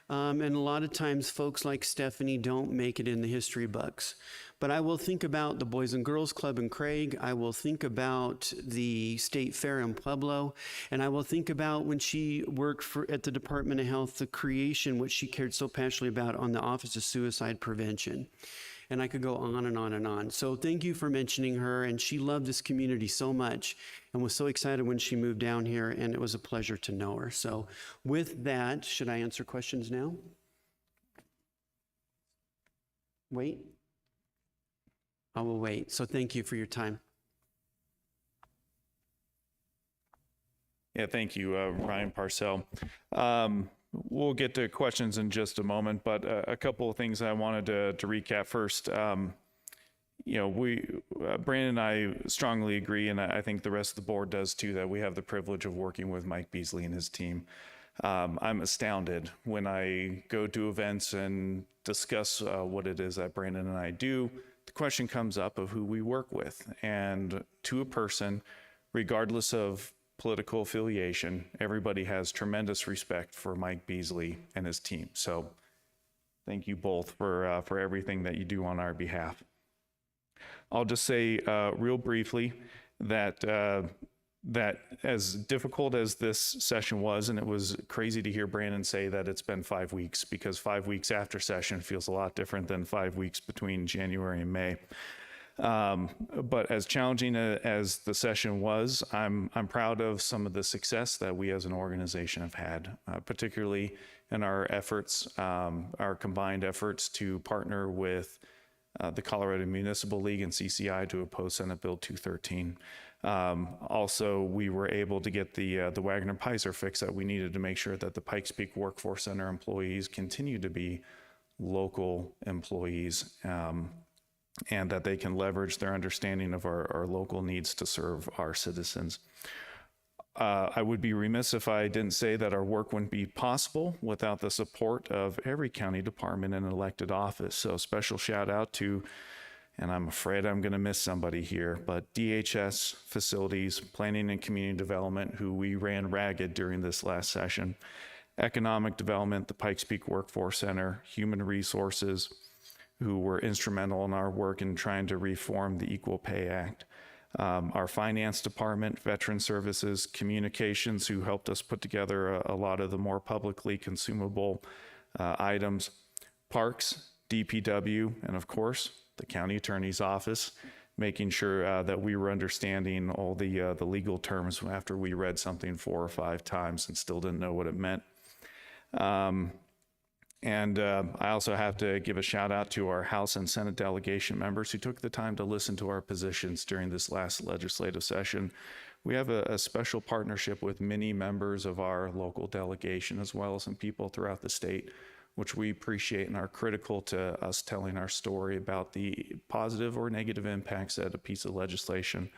and a lot of times folks like Stephanie don't make it in the history books. But I will think about the Boys and Girls Club in Craig. I will think about the State Fair in Pueblo. And I will think about when she worked at the Department of Health, the creation, which she cared so passionately about on the Office of Suicide Prevention. And I could go on and on and on. So thank you for mentioning her. And she loved this community so much and was so excited when she moved down here. And it was a pleasure to know her. So with that, should I answer questions now? Wait. I will wait. So thank you for your time. Yeah, thank you, Ryan Parcell. We'll get to questions in just a moment, but a couple of things I wanted to recap first. Brandon and I strongly agree, and I think the rest of the board does too, that we have the privilege of working with Mike Beasley and his team. I'm astounded when I go to events and discuss what it is that Brandon and I do. The question comes up of who we work with, and to a person, regardless of political affiliation, everybody has tremendous respect for Mike Beasley and his team. So thank you both for everything that you do on our behalf. I'll just say real briefly that that as difficult as this session was, and it was crazy to hear Brandon say that it's been 5 weeks, because 5 weeks after session feels a lot different than 5 weeks between January and May. But as challenging as the session was, I'm proud of some of the success that we as an organization have had, particularly in our efforts, our combined efforts to partner with the Colorado Municipal League and CCI to oppose Senate Bill 213. Also, we were able to get the Wagner-Peiser fix that we needed to make sure that the Pikes Peak Workforce Center employees continue to be local employees, and that they can leverage their understanding of our local needs to serve our citizens. I would be remiss if I didn't say that our work wouldn't be possible without the support of every county department and elected office. So special shout out to, and I'm afraid I'm going to miss somebody here, but DHS, Facilities, Planning and Community Development, who we ran ragged during this last session, Economic Development, the Pikes Peak Workforce Center, Human Resources, who were instrumental in our work in trying to reform the Equal Pay Act, our Finance Department, Veteran Services, Communications, who helped us put together a lot of the more publicly consumable items, Parks, DPW, and of course, the County Attorney's Office, making sure that we were understanding all the legal terms after we read something 4 or 5 times and still didn't know what it meant. And I also have to give a shout out to our House and Senate delegation members who took the time to listen to our positions during this last legislative session. We have a special partnership with many members of our local delegation, as well as some people throughout the state, which we appreciate and are critical to us telling our story about the positive or negative impacts that a piece of legislation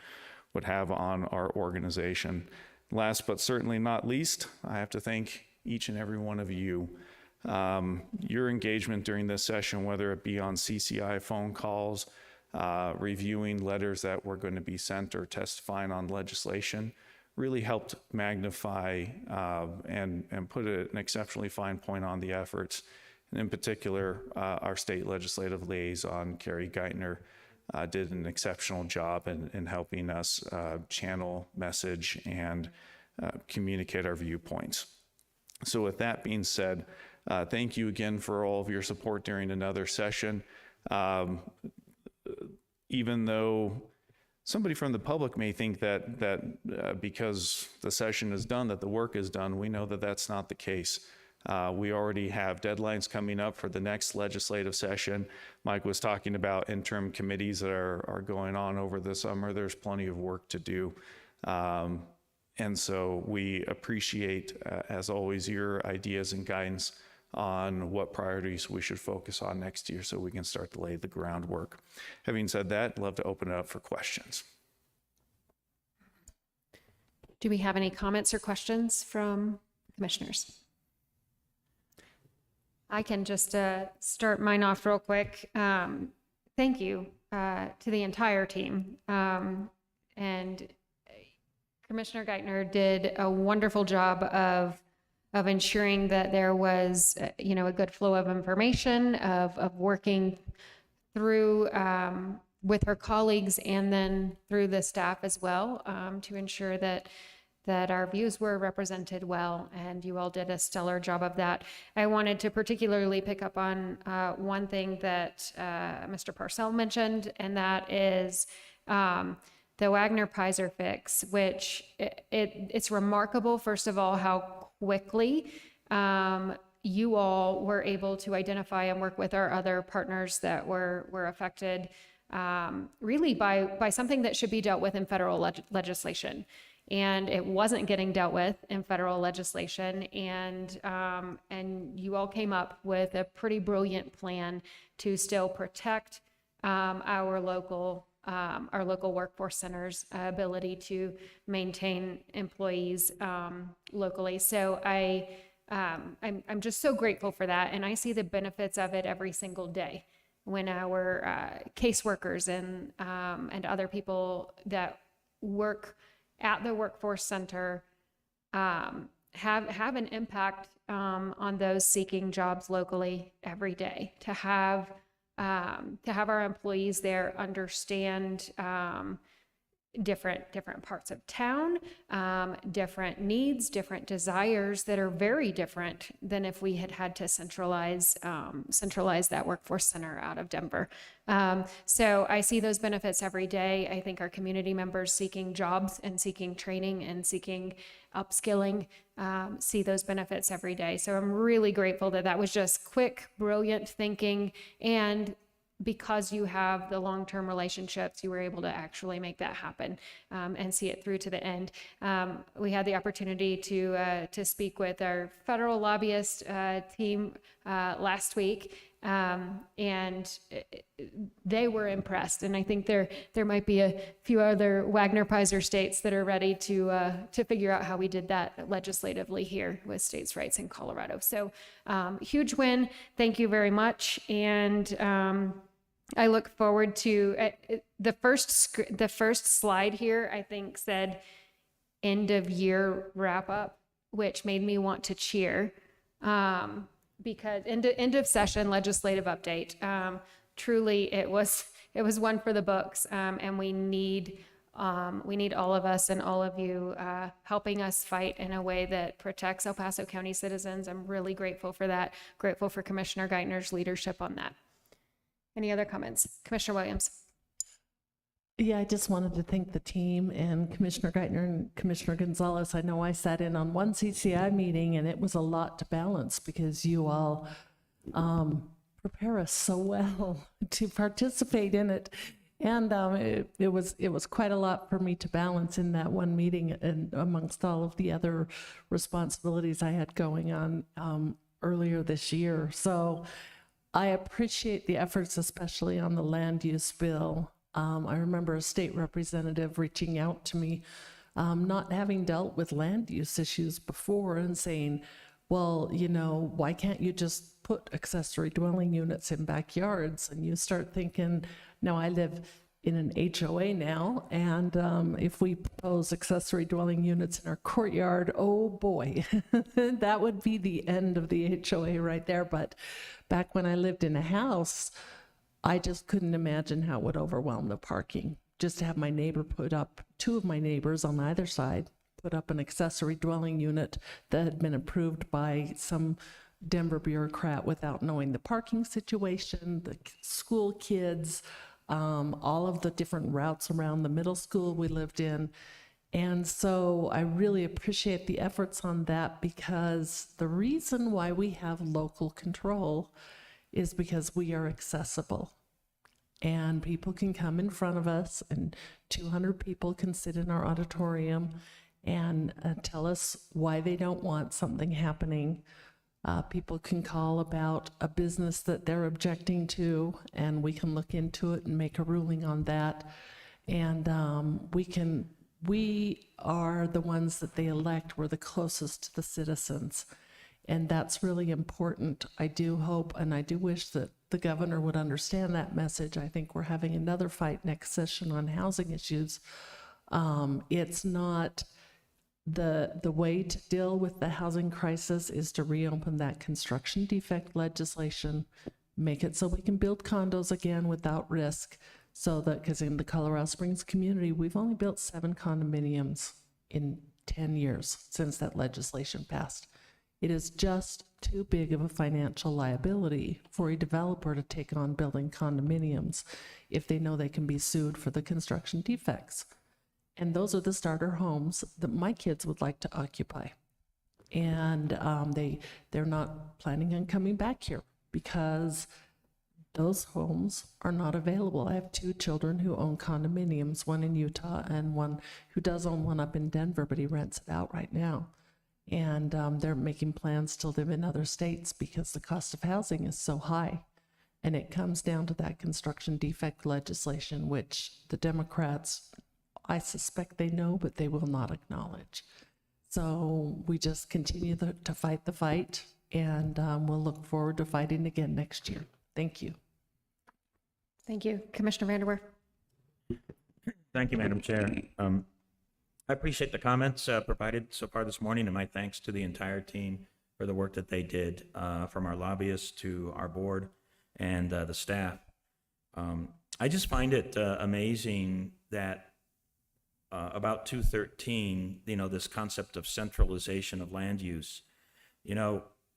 would have on our organization. Last but certainly not least, I have to thank each and every one of you. Your engagement during this session, whether it be on CCI phone calls, reviewing letters that were going to be sent, or testifying on legislation, really helped magnify and put an exceptionally fine point on the efforts. And in particular, our state legislative liaison, Carrie Geithner, did an exceptional job in helping us channel message and communicate our viewpoints. So with that being said, thank you again for all of your support during another session. Even though somebody from the public may think that because the session is done, that the work is done, we know that that's not the case. We already have deadlines coming up for the next legislative session. Mike was talking about interim committees that are going on over the summer. There's plenty of work to do. And so we appreciate, as always, your ideas and guidance on what priorities we should focus on next year so we can start to lay the groundwork. Having said that, I'd love to open it up for questions. Do we have any comments or questions from commissioners? I can just start mine off real quick. Thank you to the entire team. And Commissioner Geithner did a wonderful job of ensuring that there was, a good flow of information, of working through with her colleagues and then through the staff as well, to ensure that our views were represented well, and you all did a stellar job of that. I wanted to particularly pick up on one thing that Mr. Parcell mentioned, and that is the Wagner-Pizer fix, which it's remarkable, first of all, how quickly you all were able to identify and work with our other partners that were affected really by something that should be dealt with in federal legislation. And it wasn't getting dealt with in federal legislation, and you all came up with a pretty brilliant plan to still protect our local workforce centers' ability to maintain employees locally. So I'm just so grateful for that, and I see the benefits of it every single day when our caseworkers and other people that work at the workforce center have an impact on those seeking jobs locally every day. To have our employees there understand different parts of town, different needs, different desires that are very different than if we had to centralize that workforce center out of Denver. So I see those benefits every day. I think our community members seeking jobs and seeking training and seeking upskilling see those benefits every day. So I'm really grateful that was just quick, brilliant thinking, and because you have the long-term relationships, you were able to actually make that happen and see it through to the end. We had the opportunity to speak with our federal lobbyist team last week, and they were impressed. And I think there might be a few other Wagner-Pizer states that are ready to figure out how we did that legislatively here with states' rights in Colorado. So huge win. Thank you very much. And I look forward to the first slide here, I think said end of year wrap up, which made me want to cheer because end of session legislative update. Truly, it was one for the books, and we need all of us and all of you helping us fight in a way that protects El Paso County citizens. I'm really grateful for that. Grateful for Commissioner Geithner's leadership on that. Any other comments? Commissioner Williams. Yeah, I just wanted to thank the team and Commissioner Geithner and Commissioner Gonzalez. I know I sat in on one CCI meeting, and it was a lot to balance because you all prepare us so well to participate in it. And it was quite a lot for me to balance in that one meeting, and amongst all of the other responsibilities I had going on. earlier this year. So I appreciate the efforts, especially on the land use bill. I remember a state representative reaching out to me, not having dealt with land use issues before, and saying, well, you know, why can't you just put accessory dwelling units in backyards? And you start thinking, now I live in an HOA now, and if we propose accessory dwelling units in our courtyard, oh boy, that would be the end of the HOA right there. But back when I lived in a house, I just couldn't imagine how it would overwhelm the parking. Just to have my neighbor put up, two of my neighbors on either side, put up an accessory dwelling unit that had been approved by some Denver bureaucrat without knowing the parking situation, the school kids, all of the different routes around the middle school we lived in. And so I really appreciate the efforts on that, because the reason why we have local control is because we are accessible. And people can come in front of us, and 200 people can sit in our auditorium and tell us why they don't want something happening. People can call about a business that they're objecting to, and we can look into it and make a ruling on that. And we are the ones that they elect. We're the closest to the citizens. And that's really important. I do hope and I do wish that the governor would understand that message. I think we're having another fight next session on housing issues. It's not the way to deal with the housing crisis is to reopen that construction defect legislation, make it so we can build condos again without risk. So that, because in the Colorado Springs community, we've only built 7 condominiums in 10 years since that legislation passed. It is just too big of a financial liability for a developer to take on building condominiums if they know they can be sued for the construction defects. And those are the starter homes that my kids would like to occupy. And they're not planning on coming back here because those homes are not available. I have 2 children who own condominiums, one in Utah and one who does own one up in Denver, but he rents it out right now. And they're making plans to live in other states because the cost of housing is so high. And it comes down to that construction defect legislation, which the Democrats, I suspect they know, but they will not acknowledge. So we just continue to fight the fight, and we'll look forward to fighting again next year. Thank you. Thank you. Commissioner Vanderwerf. Thank you, Madam Chair. I appreciate the comments provided so far this morning, and my thanks to the entire team for the work that they did, from our lobbyists to our board and the staff. I just find it amazing that about 213, this concept of centralization of land use,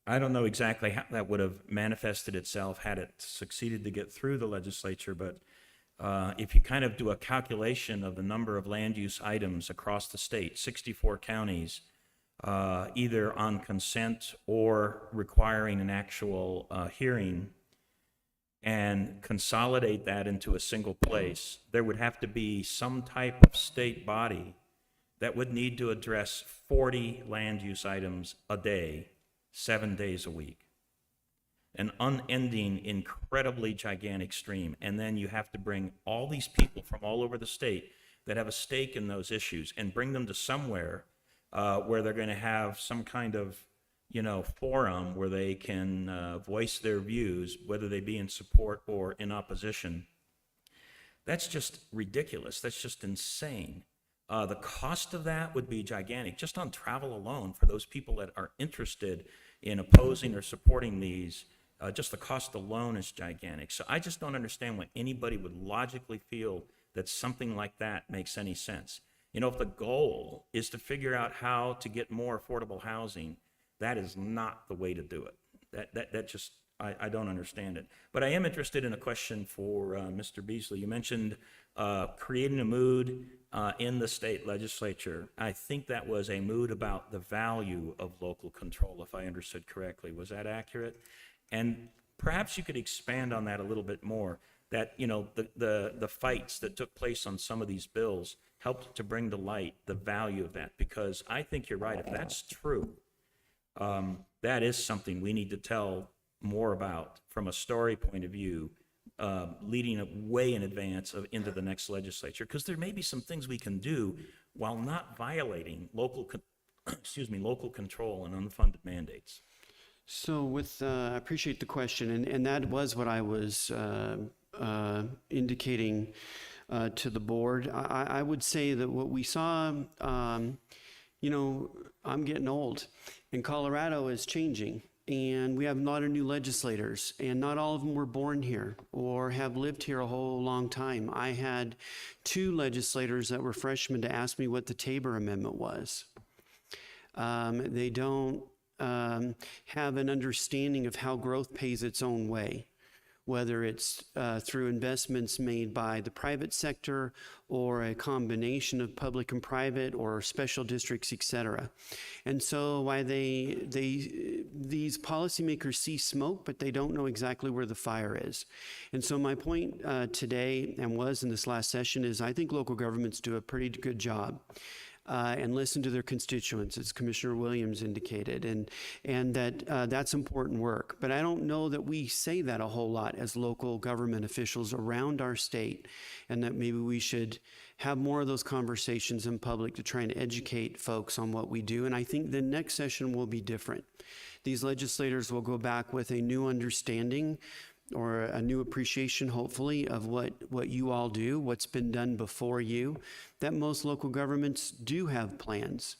I don't know exactly how that would have manifested itself had it succeeded to get through the legislature, but if you kind of do a calculation of the number of land use items across the state, 64 counties, either on consent or requiring an actual hearing, and consolidate that into a single place, there would have to be some type of state body that would need to address 40 land use items a day, 7 days a week. An unending, incredibly gigantic stream. And then you have to bring all these people from all over the state that have a stake in those issues and bring them to somewhere where they're going to have some kind of forum where they can voice their views, whether they be in support or in opposition. That's just ridiculous. That's just insane. The cost of that would be gigantic, just on travel alone for those people that are interested in opposing or supporting these. Just the cost alone is gigantic. So I just don't understand why anybody would logically feel that something like that makes any sense. If the goal is to figure out how to get more affordable housing, that is not the way to do it. That just, I don't understand it. But I am interested in a question for Mr. Beasley. You mentioned creating a mood in the state legislature. I think that was a mood about the value of local control, if I understood correctly. Was that accurate? And perhaps you could expand on that a little bit more, that, the fights that took place on some of these bills helped to bring to light the value of that, because I think you're right. If that's true, that is something we need to tell more about from a story point of view, leading up way in advance of into the next legislature, because there may be some things we can do while not violating local control and unfunded mandates. So I appreciate the question, and that was what I was indicating to the board. I would say that what we saw, I'm getting old, and Colorado is changing, and we have a lot of new legislators, and not all of them were born here or have lived here a whole long time. I had 2 legislators that were freshmen to ask me what the Tabor Amendment was. They don't have an understanding of how growth pays its own way, whether it's through investments made by the private sector or a combination of public and private or special districts, et cetera. And so why these policymakers see smoke, but they don't know exactly where the fire is. And so my point today, and was in this last session, is I think local governments do a pretty good job. And listen to their constituents, as Commissioner Williams indicated, and that's important work. But I don't know that we say that a whole lot as local government officials around our state, and that maybe we should have more of those conversations in public to try and educate folks on what we do. And I think the next session will be different. These legislators will go back with a new understanding or a new appreciation, hopefully, of what you all do, what's been done before you, that most local governments do have plans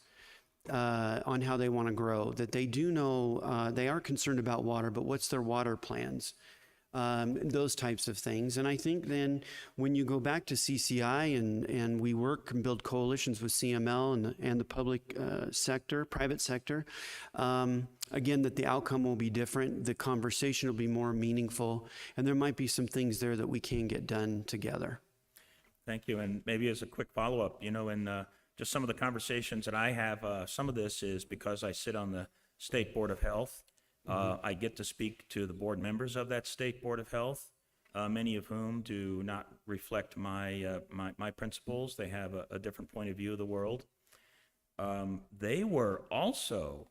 on how they want to grow, that they do know they are concerned about water, but what's their water plans? Those types of things. And I think then when you go back to CCI and we work and build coalitions with CML and the public sector, private sector, again, that the outcome will be different, the conversation will be more meaningful, and there might be some things there that we can get done together. Thank you. And maybe as a quick follow-up, in just some of the conversations that I have, some of this is because I sit on the State Board of Health. I get to speak to the board members of that State Board of Health, many of whom do not reflect my principles. They have a different point of view of the world. They were also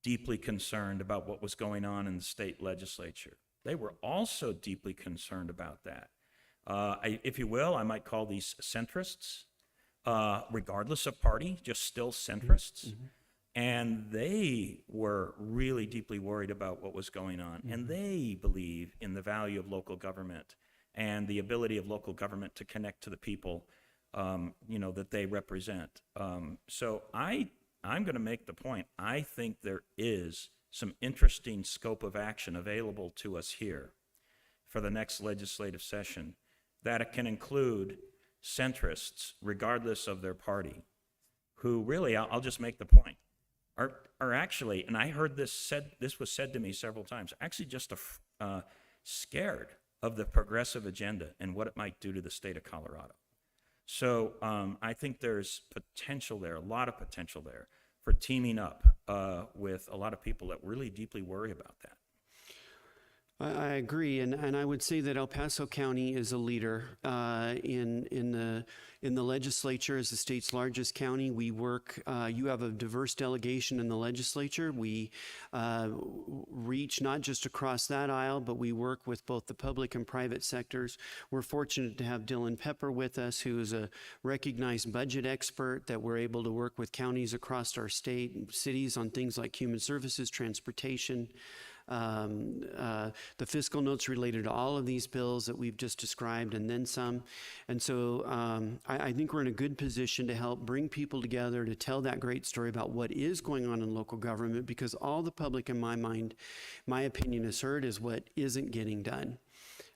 deeply concerned about what was going on in the state legislature. They were also deeply concerned about that. If you will, I might call these centrists, regardless of party, just still centrists. And they were really deeply worried about what was going on. And they believe in the value of local government and the ability of local government to connect to the people, that they represent. So I'm going to make the point. I think there is some interesting scope of action available to us here for the next legislative session that it can include centrists, regardless of their party, who really, I'll just make the point, are actually, and I heard this was said to me several times, actually just scared of the progressive agenda and what it might do to the state of Colorado. So I think there's potential there, a lot of potential there for teaming up with a lot of people that really deeply worry about that. I agree, and I would say that El Paso County is a leader in the legislature as the state's largest county. We work. You have a diverse delegation in the legislature. We reach not just across that aisle, but we work with both the public and private sectors. We're fortunate to have Dylan Pepper with us, who is a recognized budget expert. That we're able to work with counties across our state and cities on things like human services, transportation. The fiscal notes related to all of these bills that we've just described, and then some. And so I think we're in a good position to help bring people together to tell that great story about what is going on in local government, because all the public, in my mind, my opinion, has heard is what isn't getting done.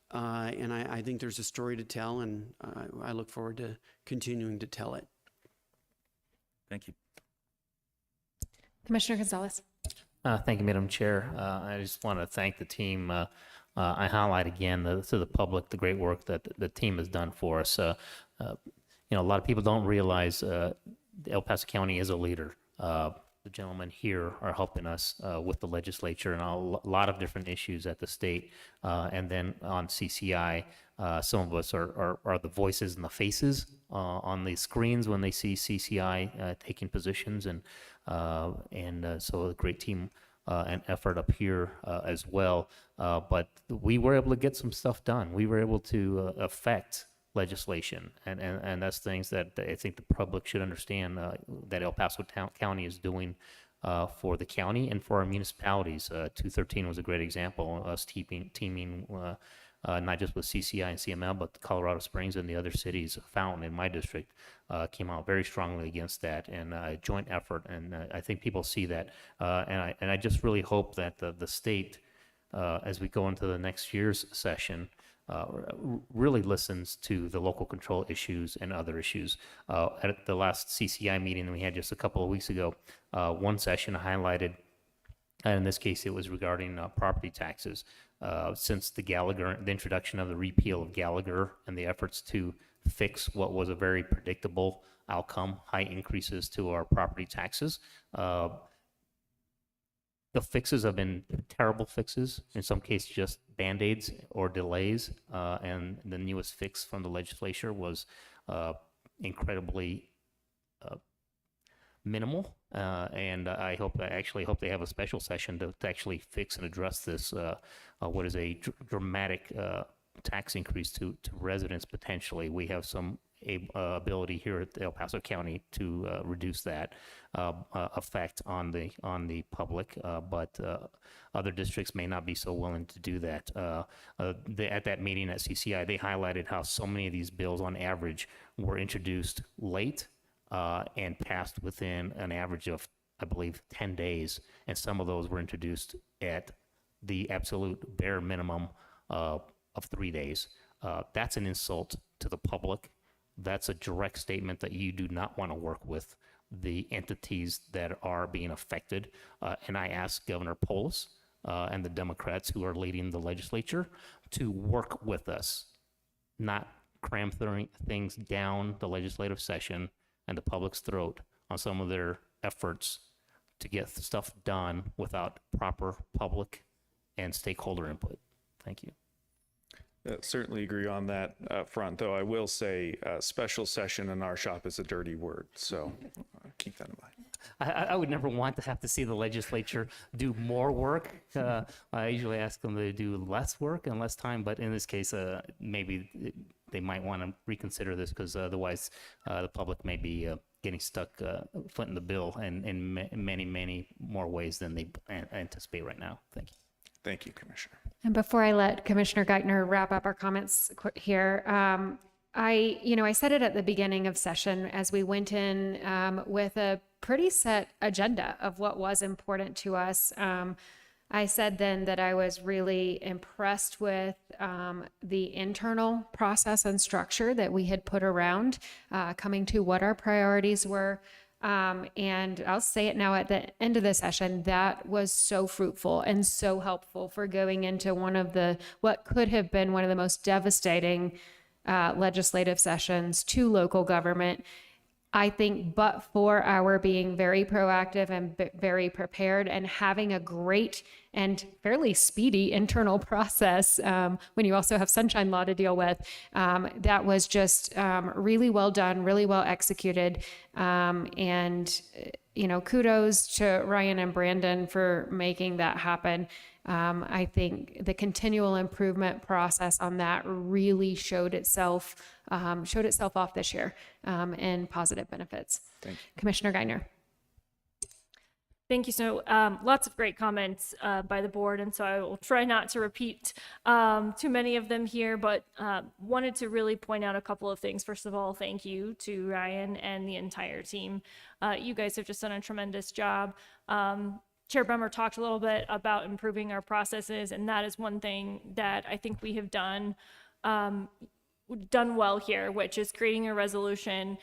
And I think there's a story to tell, and I look forward to continuing to tell it. Thank you. Commissioner Gonzalez. Thank you, Madam Chair. I just want to thank the team. I highlight again to the public the great work that the team has done for us. A lot of people don't realize El Paso County is a leader. the gentlemen here are helping us with the legislature and a lot of different issues at the state. And then on CCI, some of us are the voices and the faces on the screens when they see CCI taking positions. And so a great team and effort up here as well. But we were able to get some stuff done. We were able to affect legislation, and that's things that I think the public should understand that El Paso County is doing for the county and for our municipalities. 213 was a great example, us teaming not just with CCI and CML, but Colorado Springs and the other cities. Fountain in my district came out very strongly against that, and a joint effort, and I think people see that. And I just really hope that the state, as we go into the next year's session, really listens to the local control issues and other issues. At the last CCI meeting that we had just a couple of weeks ago, one session highlighted, and in this case it was regarding property taxes. Since the introduction of the repeal of Gallagher and the efforts to fix what was a very predictable outcome, high increases to our property taxes, the fixes have been terrible fixes, in some cases just Band-Aids or delays, and the newest fix from the legislature was incredibly minimal, and I actually hope they have a special session to actually fix and address this, what is a dramatic tax increase to residents potentially. We have some ability here at El Paso County to reduce that effect on the public, but other districts may not be so willing to do that. At that meeting at CCI, they highlighted how so many of these bills on average were introduced late and passed within an average of, I believe, 10 days, and some of those were introduced at the absolute bare minimum of 3 days. That's an insult to the public. That's a direct statement that you do not want to work with the entities that are being affected. And I asked Governor Polis and the Democrats who are leading the legislature to work with us, not cram things down the legislative session and the public's throat on some of their efforts to get stuff done without proper public and stakeholder input. Thank you. Certainly agree on that front, though I will say special session in our shop is a dirty word, so keep that in mind. I would never want to have to see the legislature do more work. I usually ask them to do less work and less time, but in this case, maybe they might want to reconsider this, because otherwise the public may be getting stuck foot in the bill in many, many more ways than they anticipate right now. Thank you. Thank you, Commissioner. And before I let Commissioner Geithner wrap up our comments here, I said it at the beginning of session as we went in with a pretty set agenda of what was important to us. I said then that I was really impressed with the internal process and structure that we had put around coming to what our priorities were. And I'll say it now at the end of the session, that was so fruitful and so helpful for going into what could have been one of the most devastating legislative sessions to local government. I think, but for our being very proactive and very prepared and having a great and fairly speedy internal process, when you also have sunshine law to deal with, that was just really well done, really well executed. And kudos to Ryan and Brandon for making that happen. I think the continual improvement process on that really showed itself off this year in positive benefits. Thank you. Commissioner Geithner. Thank you. So lots of great comments by the board, and so I will try not to repeat too many of them here, but wanted to really point out a couple of things. First of all, thank you to Ryan and the entire team. You guys have just done a tremendous job. Chair Brummer talked a little bit about improving our processes, and that is one thing that I think we have done well here, which is creating a resolution,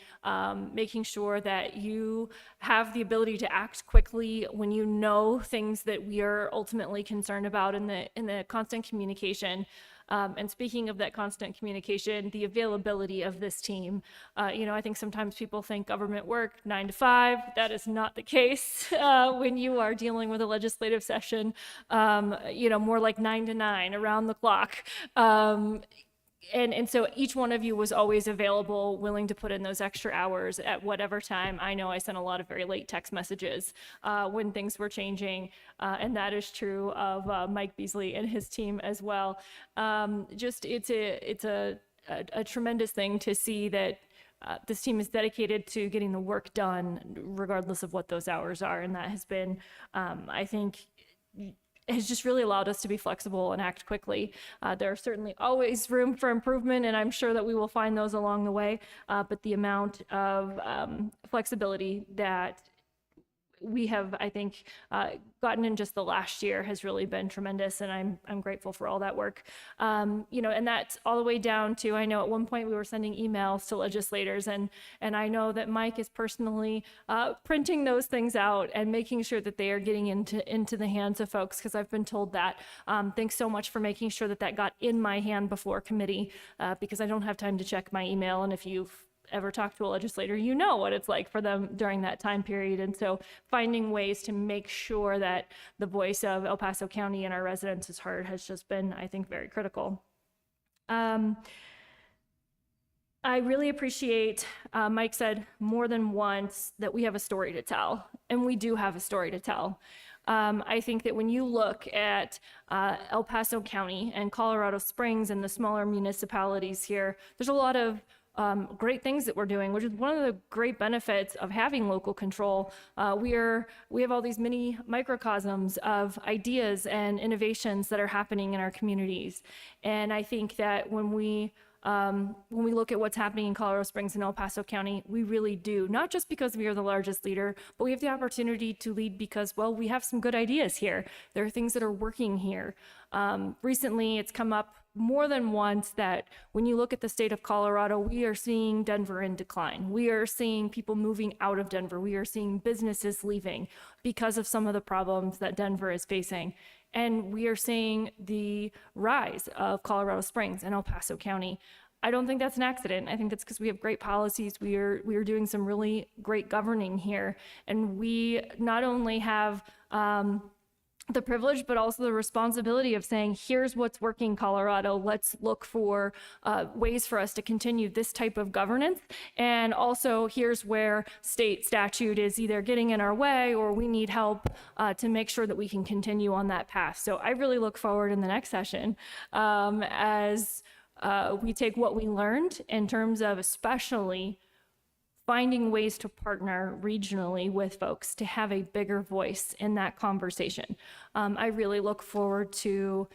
making sure that you have the ability to act quickly when you know things that we are ultimately concerned about in the constant communication. And speaking of that constant communication, the availability of this team, I think sometimes people think government work 9 to 5. That is not the case when you are dealing with a legislative session, more like 9 to 9 around the clock. And so each one of you was always available, willing to put in those extra hours at whatever time. I know I sent a lot of very late text messages when things were changing, and that is true of Mike Beasley and his team as well. It's a tremendous thing to see that this team is dedicated to getting the work done, regardless of what those hours are, and that has been, I think, has just really allowed us to be flexible and act quickly. There are certainly always room for improvement, and I'm sure that we will find those along the way, but the amount of flexibility that we have, I think, gotten in just the last year has really been tremendous, and I'm grateful for all that work. And that's all the way down to, I know at one point we were sending emails to legislators, and I know that Mike is personally printing those things out and making sure that they are getting into the hands of folks, because I've been told that. Thanks so much for making sure that that got in my hand before committee, because I don't have time to check my email, and if you've ever talked to a legislator, you know what it's like for them during that time period. And so finding ways to make sure that the voice of El Paso County and our residents is heard has just been, I think, very critical. I really appreciate, Mike said more than once that we have a story to tell, and we do have a story to tell. I think that when you look at El Paso County and Colorado Springs and the smaller municipalities here, there's a lot of great things that we're doing, which is one of the great benefits of having local control. We have all these mini microcosms of ideas and innovations that are happening in our communities. And I think that when we look at what's happening in Colorado Springs and El Paso County, we really do, not just because we are the largest leader, but we have the opportunity to lead because, well, we have some good ideas here. There are things that are working here. Recently, it's come up more than once that when you look at the state of Colorado, we are seeing Denver in decline. We are seeing people moving out of Denver. We are seeing businesses leaving because of some of the problems that Denver is facing. And we are seeing the rise of Colorado Springs and El Paso County. I don't think that's an accident. I think that's because we have great policies. We are doing some really great governing here. And we not only have the privilege, but also the responsibility of saying, here's what's working, Colorado. Let's look for ways for us to continue this type of governance. And also, here's where state statute is either getting in our way or we need help to make sure that we can continue on that path. So I really look forward in the next session as we take what we learned in terms of especially finding ways to partner regionally with folks to have a bigger voice in that conversation. I really look forward to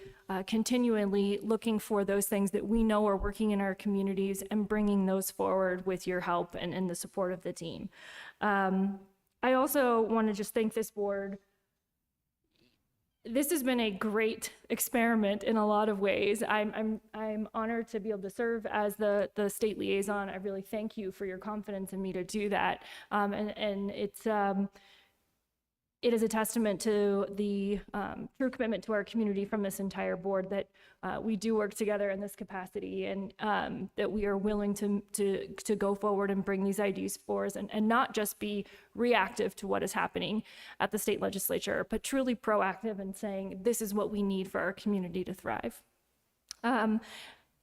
continually looking for those things that we know are working in our communities and bringing those forward with your help and the support of the team. I also want to just thank this board. This has been a great experiment in a lot of ways. I'm honored to be able to serve as the state liaison. I really thank you for your confidence in me to do that. And it is a testament to the true commitment to our community from this entire board that we do work together in this capacity, and that we are willing to go forward and bring these ideas forward and not just be reactive to what is happening at the state legislature, but truly proactive in saying, this is what we need for our community to thrive.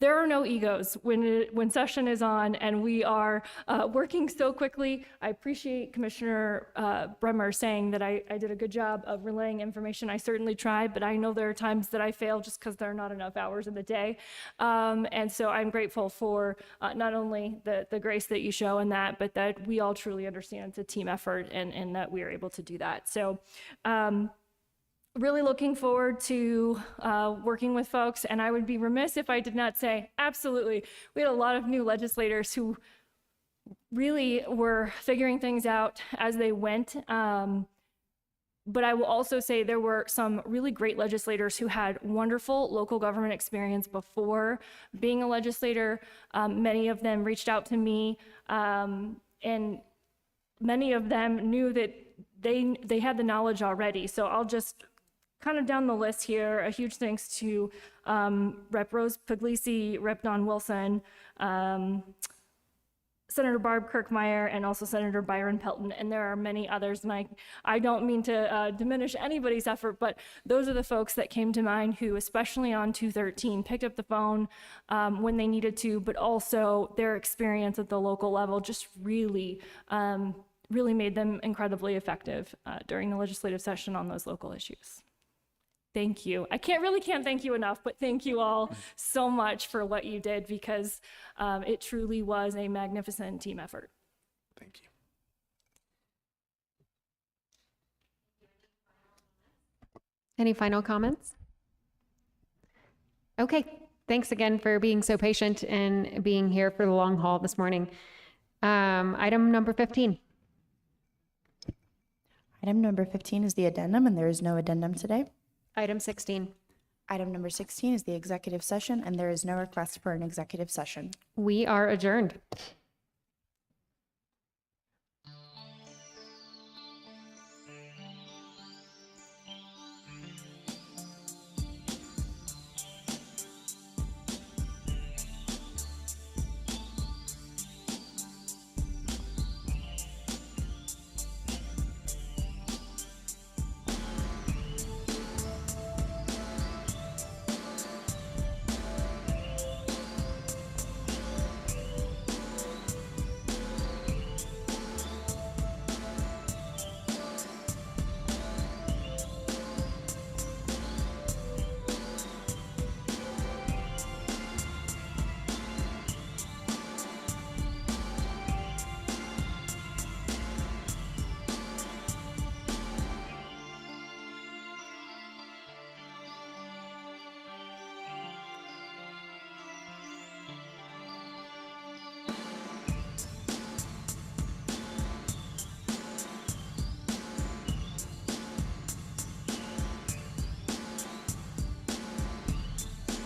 There are no egos when session is on and we are working so quickly. I appreciate Commissioner Bremer saying that I did a good job of relaying information. I certainly tried, but I know there are times that I fail just because there are not enough hours in the day. And so I'm grateful for not only the grace that you show in that, but that we all truly understand it's a team effort and that we are able to do that. So really looking forward to working with folks, and I would be remiss if I did not say, absolutely, we had a lot of new legislators who really were figuring things out as they went. But I will also say there were some really great legislators who had wonderful local government experience before being a legislator. Many of them reached out to me, and many of them knew that they had the knowledge already. So I'll just kind of down the list here, a huge thanks to Rep. Rose Puglisi, Rep. Don Wilson, Senator Barb Kirkmeyer, and also Senator Byron Pelton, and there are many others, and I don't mean to diminish anybody's effort, but those are the folks that came to mind who, especially on 213, picked up the phone when they needed to, but also their experience at the local level just really made them incredibly effective during the legislative session on those local issues. Thank you. I can't thank you enough, but thank you all so much for what you did, because it truly was a magnificent team effort. Thank you. Any final comments? Okay, thanks again for being so patient and being here for the long haul this morning. Item number 15. Item number 15 is the addendum, and there is no addendum today. Item 16. Item number 16 is the executive session, and there is no request for an executive session. We are adjourned.